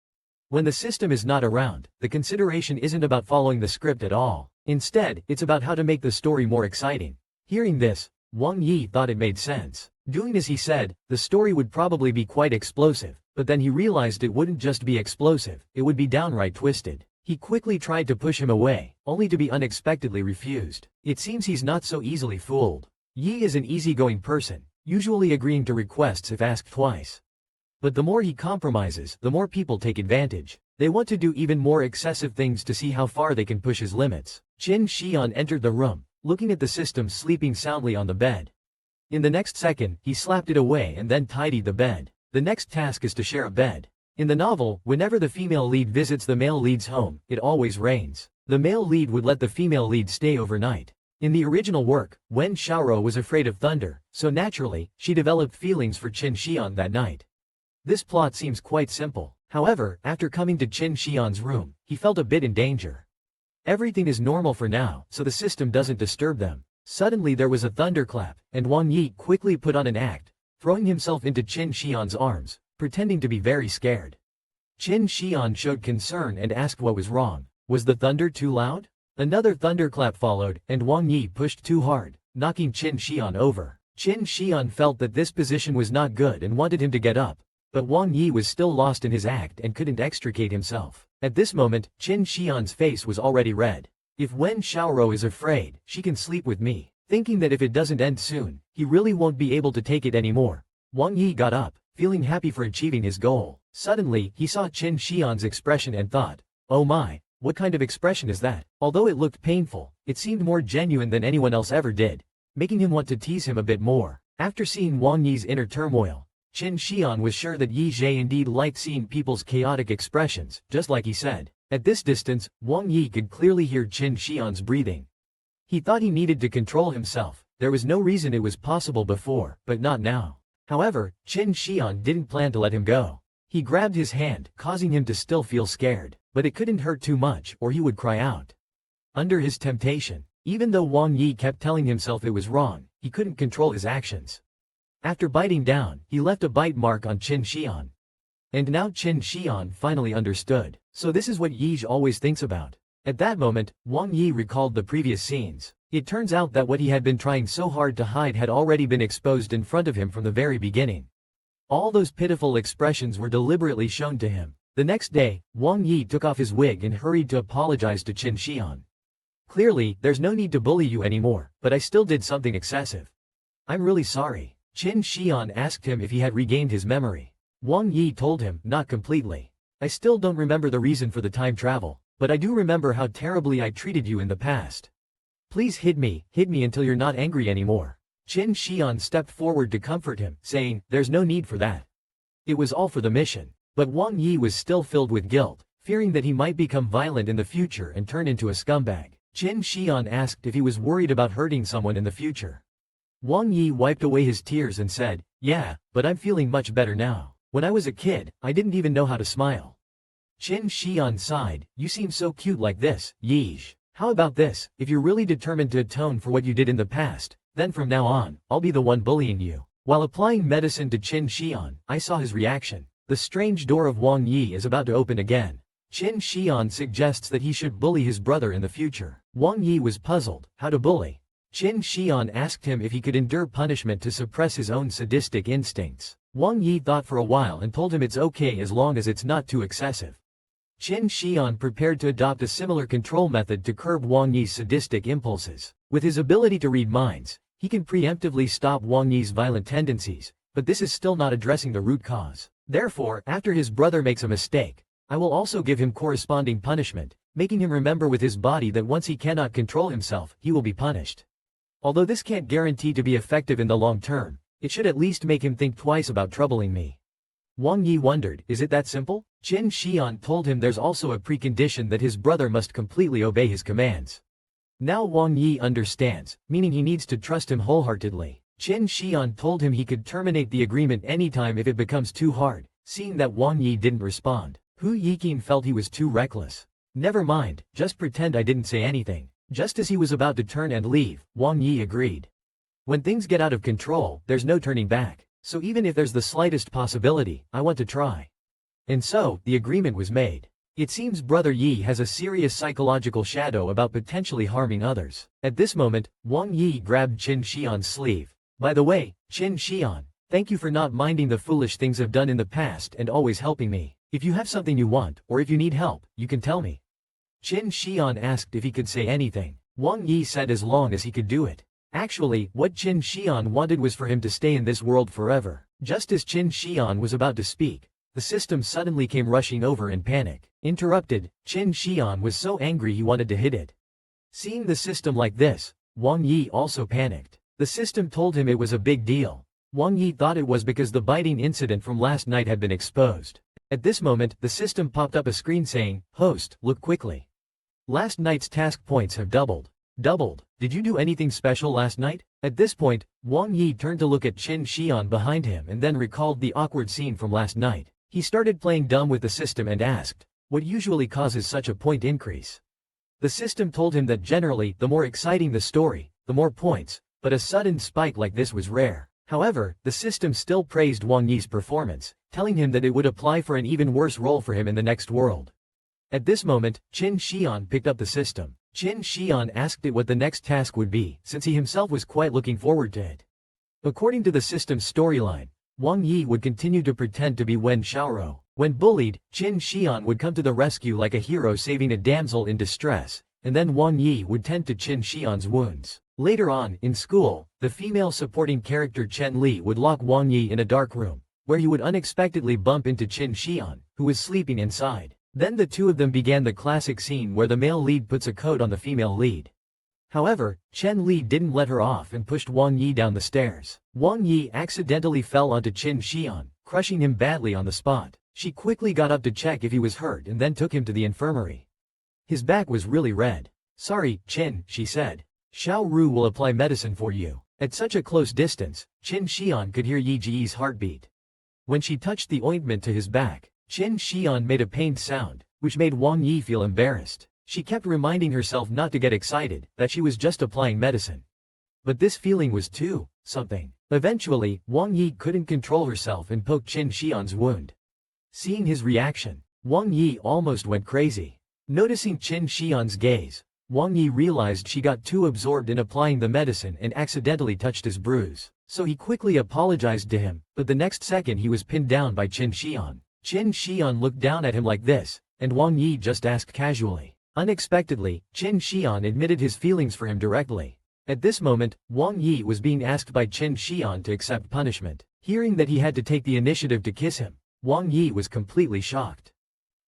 When the system is not around, the consideration isn't about following the script at all. Instead, it's about how to make the story more exciting. Hearing this, Wang Yi thought it made sense. Doing as he said, the story would probably be quite explosive, but then he realized it wouldn't just be explosive, it would be downright twisted. He quickly tried to push him away, only to be unexpectedly refused. It seems he's not so easily fooled. Yi is an easygoing person, usually agreeing to requests if asked twice. But the more he compromises, the more people take advantage. They want to do even more excessive things to see how far they can push his limits. Qin Xian entered the room, looking at the system sleeping soundly on the bed. In the next second, he slapped it away and then tidied the bed. The next task is to share a bed. In the novel, whenever the female lead visits the male lead's home, it always rains. The male lead would let the female lead stay overnight. In the original work, Wen Xiaoro was afraid of thunder, so naturally, she developed feelings for Qin Xian that night. This plot seems quite simple. However, after coming to Qin Xian's room, he felt a bit in danger. Everything is normal for now, so the system doesn't disturb them. Suddenly there was a thunderclap, and Wang Yi quickly put on an act, throwing himself into Qin Xian's arms, pretending to be very scared. Qin Xian showed concern and asked what was wrong. Was the thunder too loud? Another thunderclap followed, and Wang Yi pushed too hard, knocking Qin Xian over. Qin Xian felt that this position was not good and wanted him to get up. But Wang Yi was still lost in his act and couldn't extricate himself. At this moment, Qin Xian's face was already red. If Wen Xiaoro is afraid, she can sleep with me. Thinking that if it doesn't end soon, he really won't be able to take it anymore. Wang Yi got up, feeling happy for achieving his goal. Suddenly, he saw Qin Xian's expression and thought, "Oh my, what kind of expression is that?" Although it looked painful, it seemed more genuine than anyone else ever did, making him want to tease him a bit more. After seeing Wang Yi's inner turmoil, Qin Xian was sure that Yi Zhe indeed liked seeing people's chaotic expressions, just like he said. At this distance, Wang Yi could clearly hear Qin Xian's breathing. He thought he needed to control himself. There was no reason it was possible before, but not now. However, Qin Xian didn't plan to let him go. He grabbed his hand, causing him to still feel scared, but it couldn't hurt too much or he would cry out. Under his temptation, even though Wang Yi kept telling himself it was wrong, he couldn't control his actions. After biting down, he left a bite mark on Qin Xian. And now Qin Xian finally understood. So this is what Yi always thinks about. At that moment, Wang Yi recalled the previous scenes. It turns out that what he had been trying so hard to hide had already been exposed in front of him from the very beginning. All those pitiful expressions were deliberately shown to him. The next day, Wang Yi took off his wig and hurried to apologize to Qin Xian. Clearly, there's no need to bully you anymore, but I still did something excessive. I'm really sorry. Qin Xian asked him if he had regained his memory. Wang Yi told him, not completely. I still don't remember the reason for the time travel. but I do remember how terribly I treated you in the past. Please hit me until you're not angry anymore. Qin Shion stepped forward to comfort him, saying, there's no need for that. It was all for the mission. But Wang Yi was still filled with guilt, fearing that he might become violent in the future and turn into a scumbag. Qin Shion asked if he was worried about hurting someone in the future. Wang Yi wiped away his tears and said, yeah, but I'm feeling much better now. When I was a kid, I didn't even know how to smile. Qin Shion sighed, you seem so cute like this, Yeesh. How about this, if you're really determined to atone for what you did in the past, then from now on, I'll be the one bullying you. While applying medicine to Qin Shion, I saw his reaction. The strange door of Wang Yi is about to open again. Qin Shion suggests that he should bully his brother in the future. Wang Yi was puzzled, how to bully? Qin Shion asked him if he could endure punishment to suppress his own sadistic instincts. Wang Yi thought for a while and told him it's okay as long as it's not too excessive. Qin Shion prepared to adopt a similar control method to curb Wang Yi's sadistic impulses. With his ability to read minds, he can preemptively stop Wang Yi's violent tendencies, but this is still not addressing the root cause. Therefore, after his brother makes a mistake, I will also give him corresponding punishment, making him remember with his body that once he cannot control himself, he will be punished. Although this can't guarantee to be effective in the long term, it should at least make him think twice about troubling me. Wang Yi wondered, is it that simple? Qin Shion told him there's also a precondition that his brother must completely obey his commands. Now Wang Yi understands, meaning he needs to trust him wholeheartedly. Qin Shion told him he could terminate the agreement anytime if it becomes too hard. Seeing that Wang Yi didn't respond, Hu Yiqin felt he was too reckless. Never mind, just pretend I didn't say anything. Just as he was about to turn and leave, Wang Yi agreed. When things get out of control, there's no turning back. So even if there's the slightest possibility, I want to try. And so, the agreement was made. It seems Brother Yi has a serious psychological shadow about potentially harming others. At this moment, Wang Yi grabbed Qin Shion's sleeve. By the way, Qin Shion, thank you for not minding the foolish things I've done in the past and always helping me. If you have something you want, or if you need help, you can tell me. Qin Shion asked if he could say anything. Wang Yi said as long as he could do it. Actually, what Qin Shion wanted was for him to stay in this world forever. Just as Qin Shion was about to speak, the system suddenly came rushing over in panic. Interrupted, Qin Shion was so angry he wanted to hit it. Seeing the system like this, Wang Yi also panicked. The system told him it was a big deal. Wang Yi thought it was because the biting incident from last night had been exposed. At this moment, the system popped up a screen saying, "Host, look quickly. Last night's task points have doubled." Doubled? Did you do anything special last night? At this point, Wang Yi turned to look at Qin Shion behind him and then recalled the awkward scene from last night. He started playing dumb with the system and asked, what usually causes such a point increase? The system told him that generally, the more exciting the story, the more points, but a sudden spike like this was rare. However, the system still praised Wang Yi's performance, telling him that it would apply for an even worse role for him in the next world. At this moment, Qin Shion picked up the system. Qin Shion asked it what the next task would be, since he himself was quite looking forward to it. According to the system's storyline, Wang Yi would continue to pretend to be Wen Xiaoro. When bullied, Qin Shion would come to the rescue like a hero saving a damsel in distress, and then Wang Yi would tend to Qin Shion's wounds. Later on, in school, the female supporting character Chen Li would lock Wang Yi in a dark room, where he would unexpectedly bump into Qin Shion, who was sleeping inside. Then the two of them began the classic scene where the male lead puts a coat on the female lead. However, Chen Li didn't let her off and pushed Wang Yi down the stairs. Wang Yi accidentally fell onto Qin Shion, crushing him badly on the spot. She quickly got up to check if he was hurt and then took him to the infirmary. His back was really red. Sorry, Qin, she said. Xiao Ru will apply medicine for you. At such a close distance, Qin Shion could hear Yi Ji's heartbeat. When she touched the ointment to his back, Qin Shion made a pained sound, which made Wang Yi feel embarrassed. She kept reminding herself not to get excited, that she was just applying medicine. But this feeling was too something. Eventually, Wang Yi couldn't control herself and poked Qin Shion's wound. Seeing his reaction, Wang Yi almost went crazy. Noticing Qin Shion's gaze, Wang Yi realized she got too absorbed in applying the medicine and accidentally touched his bruise. So he quickly apologized to him, but the next second he was pinned down by Qin Shion. Qin Shion looked down at him like this, and Wang Yi just asked casually. Unexpectedly, Qin Shion admitted his feelings for him directly. At this moment, Wang Yi was being asked by Qin Shion to accept punishment. Hearing that he had to take the initiative to kiss him, Wang Yi was completely shocked.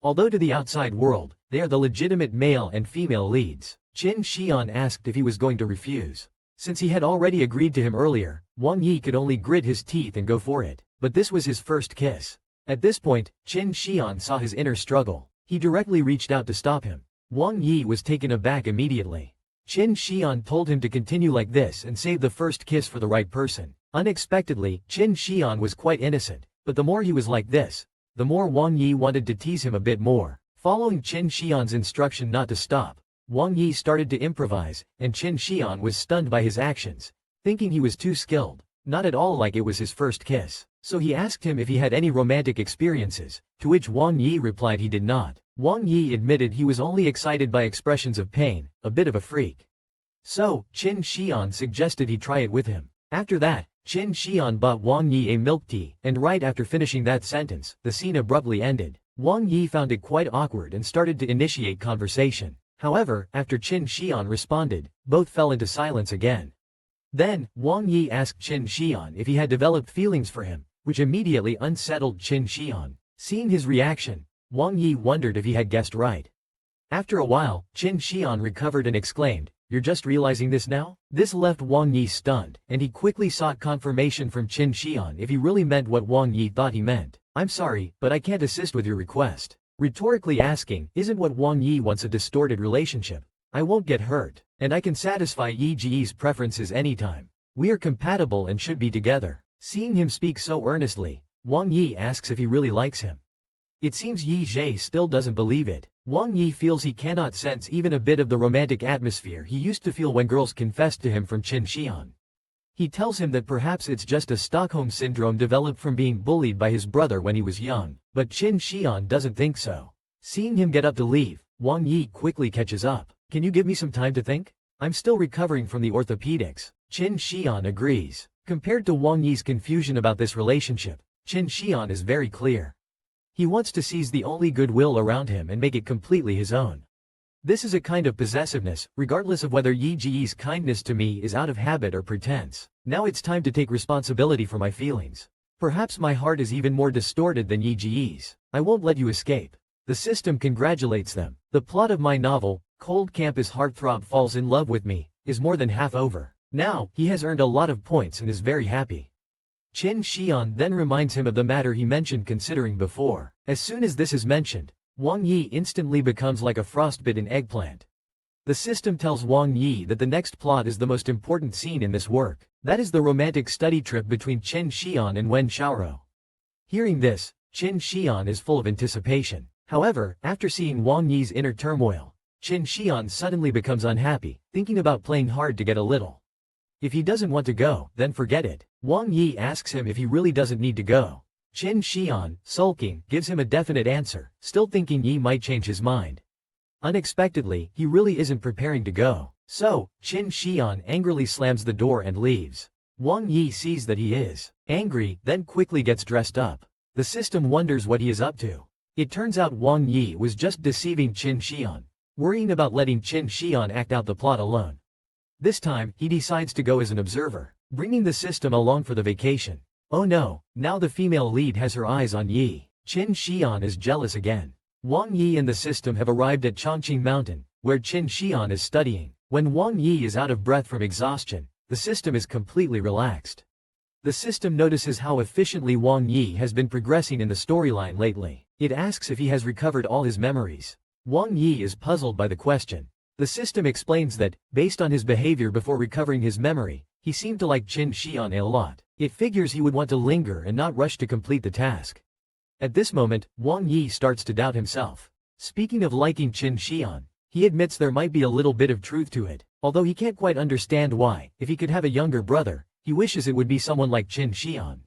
Although to the outside world, They are the legitimate male and female leads. Qin Xian asked if he was going to refuse. Since he had already agreed to him earlier, Wang Yi could only grit his teeth and go for it. But this was his first kiss. At this point, Qin Xian saw his inner struggle. He directly reached out to stop him. Wang Yi was taken aback immediately. Qin Xian told him to continue like this and save the first kiss for the right person. Unexpectedly, Qin Xian was quite innocent, but the more he was like this, the more Wang Yi wanted to tease him a bit more. Following Qin Xian's instruction not to stop, Wang Yi started to improvise, and Qin Xian was stunned by his actions, thinking he was too skilled, not at all like it was his first kiss. So he asked him if he had any romantic experiences, to which Wang Yi replied he did not. Wang Yi admitted he was only excited by expressions of pain, a bit of a freak. So, Qin Xian suggested he try it with him. After that, Qin Xian bought Wang Yi a milk tea, and right after finishing that sentence, the scene abruptly ended. Wang Yi found it quite awkward and started to initiate conversation. However, after Qin Xian responded, both fell into silence again. Then, Wang Yi asked Qin Xian if he had developed feelings for him, which immediately unsettled Qin Xian. Seeing his reaction, Wang Yi wondered if he had guessed right. After a while, Qin Xian recovered and exclaimed, "You're just realizing this now?" This left Wang Yi stunned, and he quickly sought confirmation from Qin Xian if he really meant what Wang Yi thought he meant. "I'm sorry, but I can't assist with your request." Rhetorically asking, isn't what Wang Yi wants a distorted relationship? I won't get hurt, and I can satisfy Yi Ji's preferences anytime. We are compatible and should be together. Seeing him speak so earnestly, Wang Yi asks if he really likes him. It seems Yi Ji still doesn't believe it. Wang Yi feels he cannot sense even a bit of the romantic atmosphere he used to feel when girls confessed to him from Qin Xian. He tells him that perhaps it's just a Stockholm syndrome developed from being bullied by his brother when he was young, but Qin Xian doesn't think so. Seeing him get up to leave, Wang Yi quickly catches up. "Can you give me some time to think? I'm still recovering from the orthopedics." Qin Xian agrees. Compared to Wang Yi's confusion about this relationship, Qin Xian is very clear. He wants to seize the only goodwill around him and make it completely his own. This is a kind of possessiveness, regardless of whether Yi Ji's kindness to me is out of habit or pretense. Now it's time to take responsibility for my feelings. Perhaps my heart is even more distorted than Yi Ji's. I won't let you escape. The system congratulates them. The plot of my novel, Cold Campus Heartthrob Falls in Love with Me, is more than half over. Now, he has earned a lot of points and is very happy. Qin Xian then reminds him of the matter he mentioned considering before. As soon as this is mentioned, Wang Yi instantly becomes like a frostbitten eggplant. The system tells Wang Yi that the next plot is the most important scene in this work. That is the romantic study trip between Qin Xian and Wen Xiaoro. Hearing this, Qin Xian is full of anticipation. However, after seeing Wang Yi's inner turmoil, Qin Xian suddenly becomes unhappy, thinking about playing hard to get a little. If he doesn't want to go, then forget it. Wang Yi asks him if he really doesn't need to go. Qin Xian, sulking, gives him a definite answer, still thinking Yi might change his mind. Unexpectedly, he really isn't preparing to go. So, Qin Xian angrily slams the door and leaves. Wang Yi sees that he is angry, then quickly gets dressed up. The system wonders what he is up to. It turns out Wang Yi was just deceiving Qin Xian, worrying about letting Qin Xian act out the plot alone. This time, he decides to go as an observer, bringing the system along for the vacation. Oh no, now the female lead has her eyes on Yi. Qin Xian is jealous again. Wang Yi and the system have arrived at Chongqing Mountain, where Qin Xian is studying. When Wang Yi is out of breath from exhaustion, the system is completely relaxed. The system notices how efficiently Wang Yi has been progressing in the storyline lately. It asks if he has recovered all his memories. Wang Yi is puzzled by the question. The system explains that, based on his behavior before recovering his memory, he seemed to like Qin Xian a lot. It figures he would want to linger and not rush to complete the task. At this moment, Wang Yi starts to doubt himself. Speaking of liking Qin Xian, he admits there might be a little bit of truth to it, although he can't quite understand why. If he could have a younger brother, he wishes it would be someone like Qin Xian.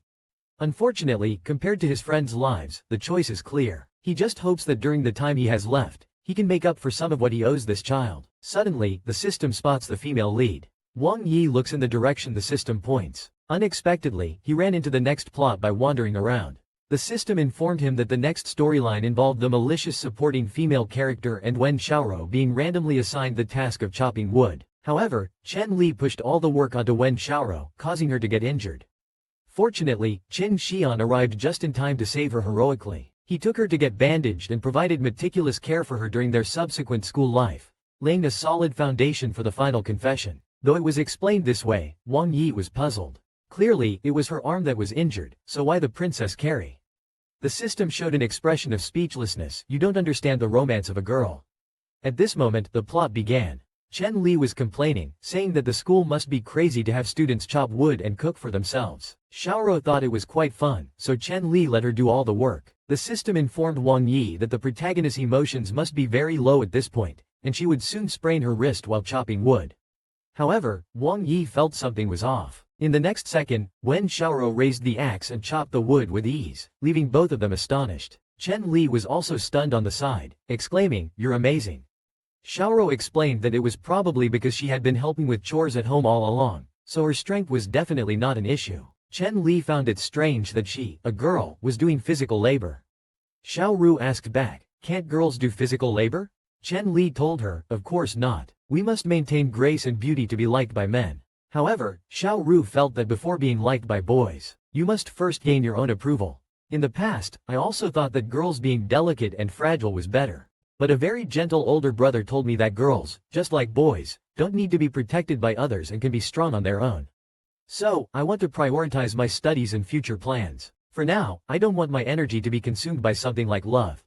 Unfortunately, compared to his friends' lives, the choice is clear. He just hopes that during the time he has left, he can make up for some of what he owes this child. Suddenly, the system spots the female lead. Wang Yi looks in the direction the system points. Unexpectedly, he ran into the next plot by wandering around. The system informed him that the next storyline involved the malicious supporting female character and Wen Xiaoro being randomly assigned the task of chopping wood. However, Chen Li pushed all the work onto Wen Xiaoro, causing her to get injured. Fortunately, Qin Xian arrived just in time to save her heroically. He took her to get bandaged and provided meticulous care for her during their subsequent school life, laying a solid foundation for the final confession. Though it was explained this way, Wang Yi was puzzled. Clearly, it was her arm that was injured, so why the princess carry? The system showed an expression of speechlessness. You don't understand the romance of a girl. At this moment, the plot began. Chen Li was complaining, saying that the school must be crazy to have students chop wood and cook for themselves. Xiaoro thought it was quite fun, so Chen Li let her do all the work. The system informed Wang Yi that the protagonist's emotions must be very low at this point, and she would soon sprain her wrist while chopping wood. However, Wang Yi felt something was off. In the next second, Wen Xiaoro raised the axe and chopped the wood with ease, leaving both of them astonished. Chen Li was also stunned on the side, exclaiming, "You're amazing." Xiaoro explained that it was probably because she had been helping with chores at home all along, so her strength was definitely not an issue. Chen Li found it strange that she, a girl, was doing physical labor. Xiao Ru asked back, "Can't girls do physical labor?" Chen Li told her, "Of course not. We must maintain grace and beauty to be liked by men." However, Xiao Ru felt that before being liked by boys, you must first gain your own approval. In the past, I also thought that girls being delicate and fragile was better. But a very gentle older brother told me that girls, just like boys, don't need to be protected by others and can be strong on their own. So, I want to prioritize my studies and future plans. For now, I don't want my energy to be consumed by something like love.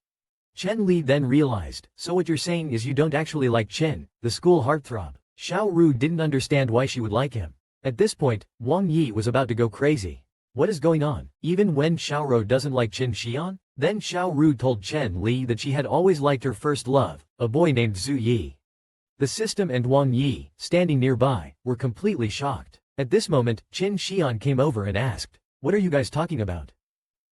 Chen Li then realized, so what you're saying is you don't actually like Chen, the school heartthrob. Xiao Ru didn't understand why she would like him. At this point, Wang Yi was about to go crazy. What is going on? Even when Xiaoro doesn't like Qin Xian? Then Xiao Ru told Chen Li that she had always liked her first love, a boy named Zhu Yi. The system and Wang Yi, standing nearby, were completely shocked. At this moment, Qin Xian came over and asked, "What are you guys talking about?"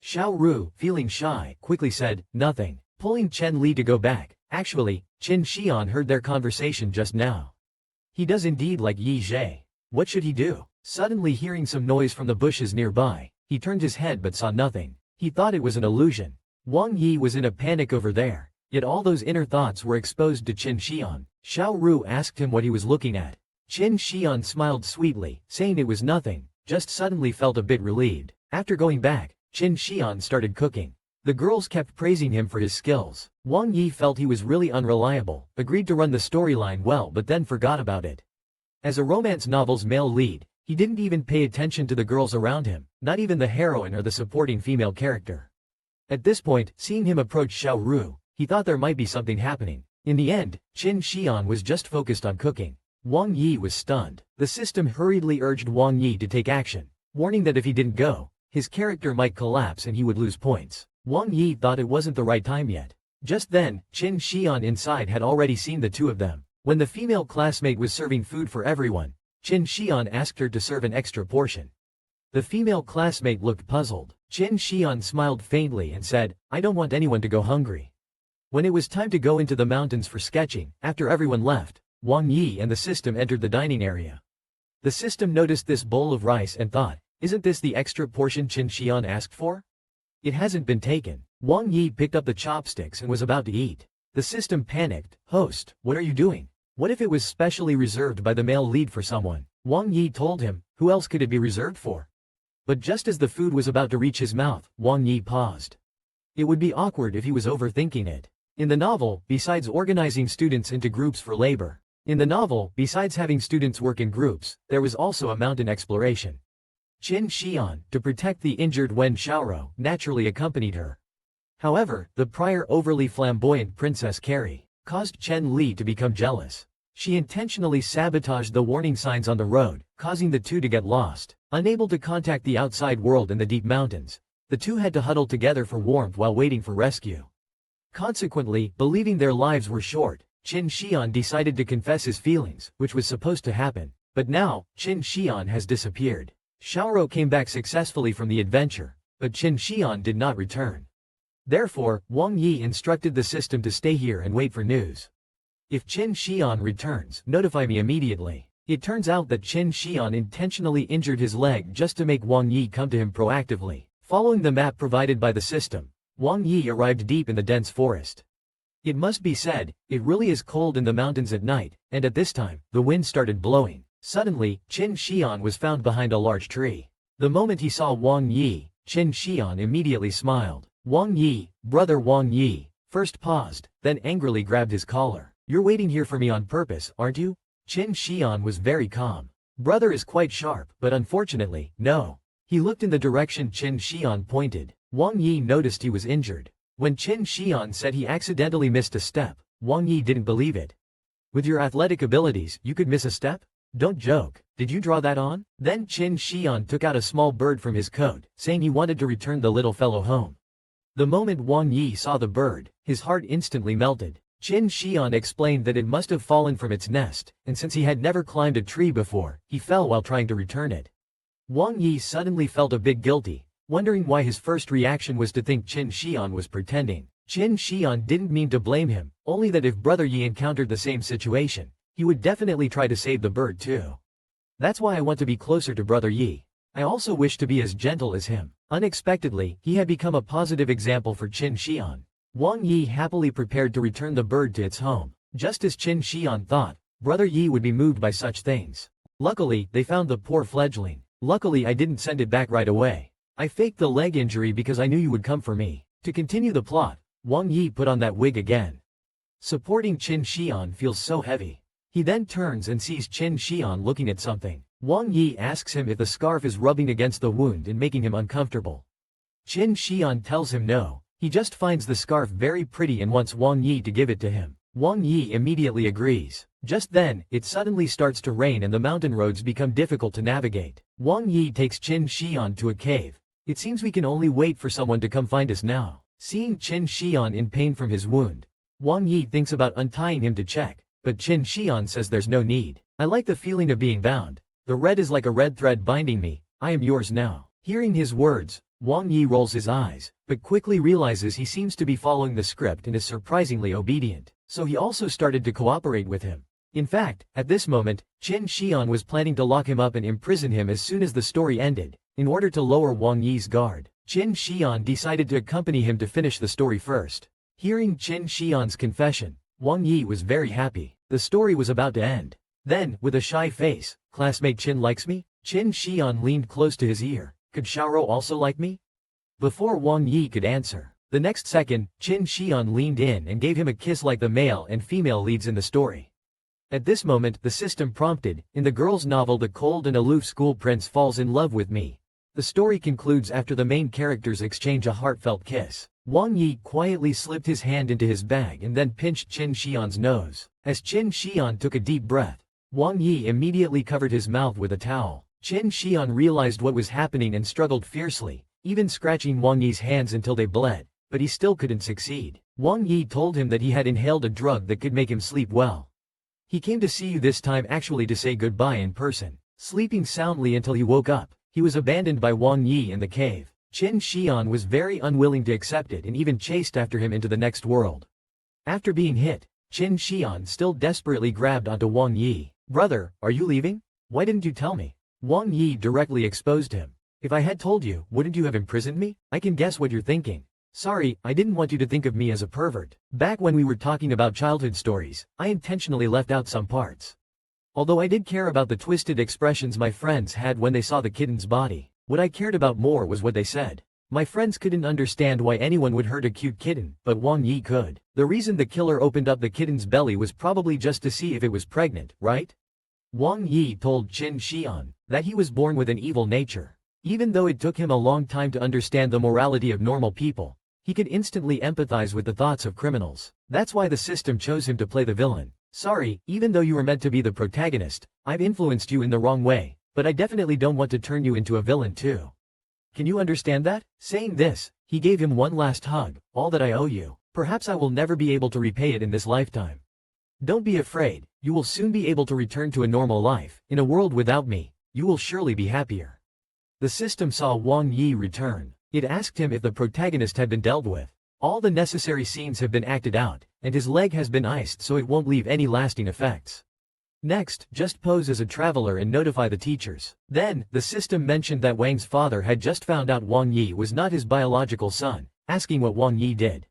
Xiao Ru, feeling shy, quickly said, "Nothing," pulling Chen Li to go back. Actually, Qin Xian heard their conversation just now. He does indeed like Yi Zhe. What should he do? Suddenly hearing some noise from the bushes nearby, he turned his head but saw nothing. He thought it was an illusion. Wang Yi was in a panic over there, yet all those inner thoughts were exposed to Qin Xian. Xiao Ru asked him what he was looking at. Qin Xian smiled sweetly, saying it was nothing, just suddenly felt a bit relieved. After going back, Qin Xian started cooking. The girls kept praising him for his skills. Wang Yi felt he was really unreliable, agreed to run the storyline well but then forgot about it. As a romance novel's male lead, he didn't even pay attention to the girls around him, not even the heroine or the supporting female character. At this point, seeing him approach Xiao Ru, he thought there might be something happening. In the end, Qin Xian was just focused on cooking. Wang Yi was stunned. The system hurriedly urged Wang Yi to take action, warning that if he didn't go, his character might collapse and he would lose points. Wang Yi thought it wasn't the right time yet. Just then, Qin Xian inside had already seen the two of them. When the female classmate was serving food for everyone, Qin Xian asked her to serve an extra portion. The female classmate looked puzzled. Qin Xian smiled faintly and said, "I don't want anyone to go hungry." When it was time to go into the mountains for sketching, after everyone left, Wang Yi and the system entered the dining area. The system noticed this bowl of rice and thought, "Isn't this the extra portion Qin Xian asked for? It hasn't been taken." Wang Yi picked up the chopsticks and was about to eat. The system panicked. "Host, what are you doing? What if it was specially reserved by the male lead for someone?" Wang Yi told him, "Who else could it be reserved for?" But just as the food was about to reach his mouth, Wang Yi paused. It would be awkward if he was overthinking it. In the novel, besides organizing students into groups for labor, besides having students work in groups, there was also a mountain exploration. Qin Xian, to protect the injured Wen Xiaoro, naturally accompanied her. However, the prior overly flamboyant Princess Carrie caused Chen Li to become jealous. She intentionally sabotaged the warning signs on the road, causing the two to get lost. Unable to contact the outside world in the deep mountains, the two had to huddle together for warmth while waiting for rescue. Consequently, believing their lives were short, Qin Xian decided to confess his feelings, which was supposed to happen. But now, Qin Xian has disappeared. Xiaoro came back successfully from the adventure, but Qin Xian did not return. Therefore, Wang Yi instructed the system to stay here and wait for news. If Qin Xian returns, notify me immediately. It turns out that Qin Xian intentionally injured his leg just to make Wang Yi come to him proactively. Following the map provided by the system, Wang Yi arrived deep in the dense forest. It must be said, it really is cold in the mountains at night, and at this time, the wind started blowing. Suddenly, Qin Xian was found behind a large tree. The moment he saw Wang Yi, Qin Xian immediately smiled. Wang Yi, brother Wang Yi, first paused, then angrily grabbed his collar. You're waiting here for me on purpose, aren't you? Qin Xian was very calm. Brother is quite sharp, but unfortunately, no. He looked in the direction Qin Xian pointed. Wang Yi noticed he was injured. When Qin Xian said he accidentally missed a step, Wang Yi didn't believe it. With your athletic abilities, you could miss a step? Don't joke. Did you draw that on? Then Qin Xian took out a small bird from his coat, saying he wanted to return the little fellow home. The moment Wang Yi saw the bird, his heart instantly melted. Qin Xian explained that it must have fallen from its nest, and since he had never climbed a tree before, he fell while trying to return it. Wang Yi suddenly felt a bit guilty, wondering why his first reaction was to think Qin Xian was pretending. Qin Xian didn't mean to blame him, only that if Brother Yi encountered the same situation, he would definitely try to save the bird too. That's why I want to be closer to Brother Yi. I also wish to be as gentle as him. Unexpectedly, he had become a positive example for Qin Xian. Wang Yi happily prepared to return the bird to its home. Just as Qin Xian thought, Brother Yi would be moved by such things. Luckily, they found the poor fledgling. Luckily I didn't send it back right away. I faked the leg injury because I knew you would come for me. To continue the plot, Wang Yi put on that wig again. Supporting Qin Xian feels so heavy. He then turns and sees Qin Xian looking at something. Wang Yi asks him if the scarf is rubbing against the wound and making him uncomfortable. Qin Xian tells him no, he just finds the scarf very pretty and wants Wang Yi to give it to him. Wang Yi immediately agrees. Just then, it suddenly starts to rain and the mountain roads become difficult to navigate. Wang Yi takes Qin Xian to a cave. It seems we can only wait for someone to come find us now. Seeing Qin Xian in pain from his wound, Wang Yi thinks about untying him to check, but Qin Xian says there's no need. I like the feeling of being bound. The red is like a red thread binding me. I am yours now. Hearing his words, Wang Yi rolls his eyes, but quickly realizes he seems to be following the script and is surprisingly obedient, so he also started to cooperate with him. In fact, at this moment, Qin Xian was planning to lock him up and imprison him as soon as the story ended. In order to lower Wang Yi's guard, Qin Xian decided to accompany him to finish the story first. Hearing Qin Xian's confession, Wang Yi was very happy. The story was about to end. Then, with a shy face, classmate Qin likes me? Qin Xian leaned close to his ear. Could Xiaoro also like me? Before Wang Yi could answer, the next second, Qin Xian leaned in and gave him a kiss like the male and female leads in the story. At this moment, the system prompted, in the girl's novel The Cold and Aloof School Prince Falls in Love with Me. The story concludes after the main characters exchange a heartfelt kiss. Wang Yi quietly slipped his hand into his bag and then pinched Qin Xian's nose. As Qin Xian took a deep breath, Wang Yi immediately covered his mouth with a towel. Qin Xian realized what was happening and struggled fiercely, even scratching Wang Yi's hands until they bled, but he still couldn't succeed. Wang Yi told him that he had inhaled a drug that could make him sleep well. He came to see you this time actually to say goodbye in person. Sleeping soundly until he woke up, he was abandoned by Wang Yi in the cave. Qin Xian was very unwilling to accept it and even chased after him into the next world. After being hit, Qin Xian still desperately grabbed onto Wang Yi. Brother, are you leaving? Why didn't you tell me? Wang Yi directly exposed him. If I had told you, wouldn't you have imprisoned me? I can guess what you're thinking. Sorry, I didn't want you to think of me as a pervert. Back when we were talking about childhood stories, I intentionally left out some parts. Although I did care about the twisted expressions my friends had when they saw the kitten's body, what I cared about more was what they said. My friends couldn't understand why anyone would hurt a cute kitten, but Wang Yi could. The reason the killer opened up the kitten's belly was probably just to see if it was pregnant, right? Wang Yi told Qin Xian that he was born with an evil nature. Even though it took him a long time to understand the morality of normal people, he could instantly empathize with the thoughts of criminals. That's why the system chose him to play the villain. Sorry, even though you were meant to be the protagonist, I've influenced you in the wrong way, but I definitely don't want to turn you into a villain too. Can you understand that? Saying this, he gave him one last hug. All that I owe you. Perhaps I will never be able to repay it in this lifetime. Don't be afraid, you will soon be able to return to a normal life. In a world without me, you will surely be happier. The system saw Wang Yi return. It asked him if the protagonist had been dealt with. All the necessary scenes have been acted out, and his leg has been iced so it won't leave any lasting effects. Next, just pose as a traveler and notify the teachers. Then, the system mentioned that Wang's father had just found out Wang Yi was not his biological son, asking what Wang Yi did.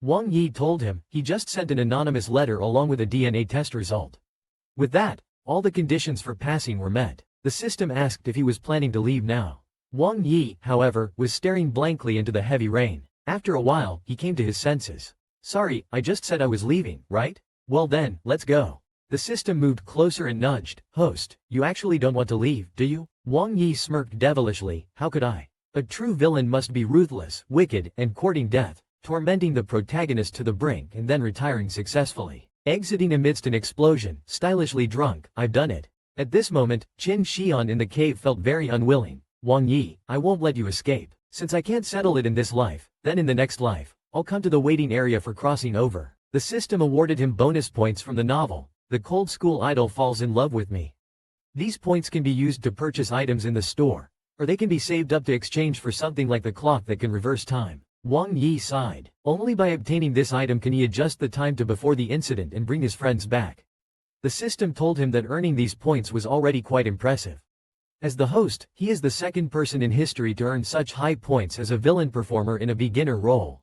Wang Yi told him he just sent an anonymous letter along with a DNA test result. With that, all the conditions for passing were met. The system asked if he was planning to leave now. Wang Yi, however, was staring blankly into the heavy rain. After a while, he came to his senses. Sorry, I just said I was leaving, right? Well then, let's go. The system moved closer and nudged. Host, you actually don't want to leave, do you? Wang Yi smirked devilishly. How could I? A true villain must be ruthless, wicked, and courting death, tormenting the protagonist to the brink and then retiring successfully. Exiting amidst an explosion, stylishly drunk, I've done it. At this moment, Qin Xian in the cave felt very unwilling. Wang Yi, I won't let you escape. Since I can't settle it in this life, then in the next life, I'll come to the waiting area for crossing over. The system awarded him bonus points from the novel, The Cold School Idol Falls in Love with Me. These points can be used to purchase items in the store, or they can be saved up to exchange for something like the clock that can reverse time. Wang Yi sighed. Only by obtaining this item can he adjust the time to before the incident and bring his friends back. The system told him that earning these points was already quite impressive. As the host, he is the second person in history to earn such high points as a villain performer in a beginner role.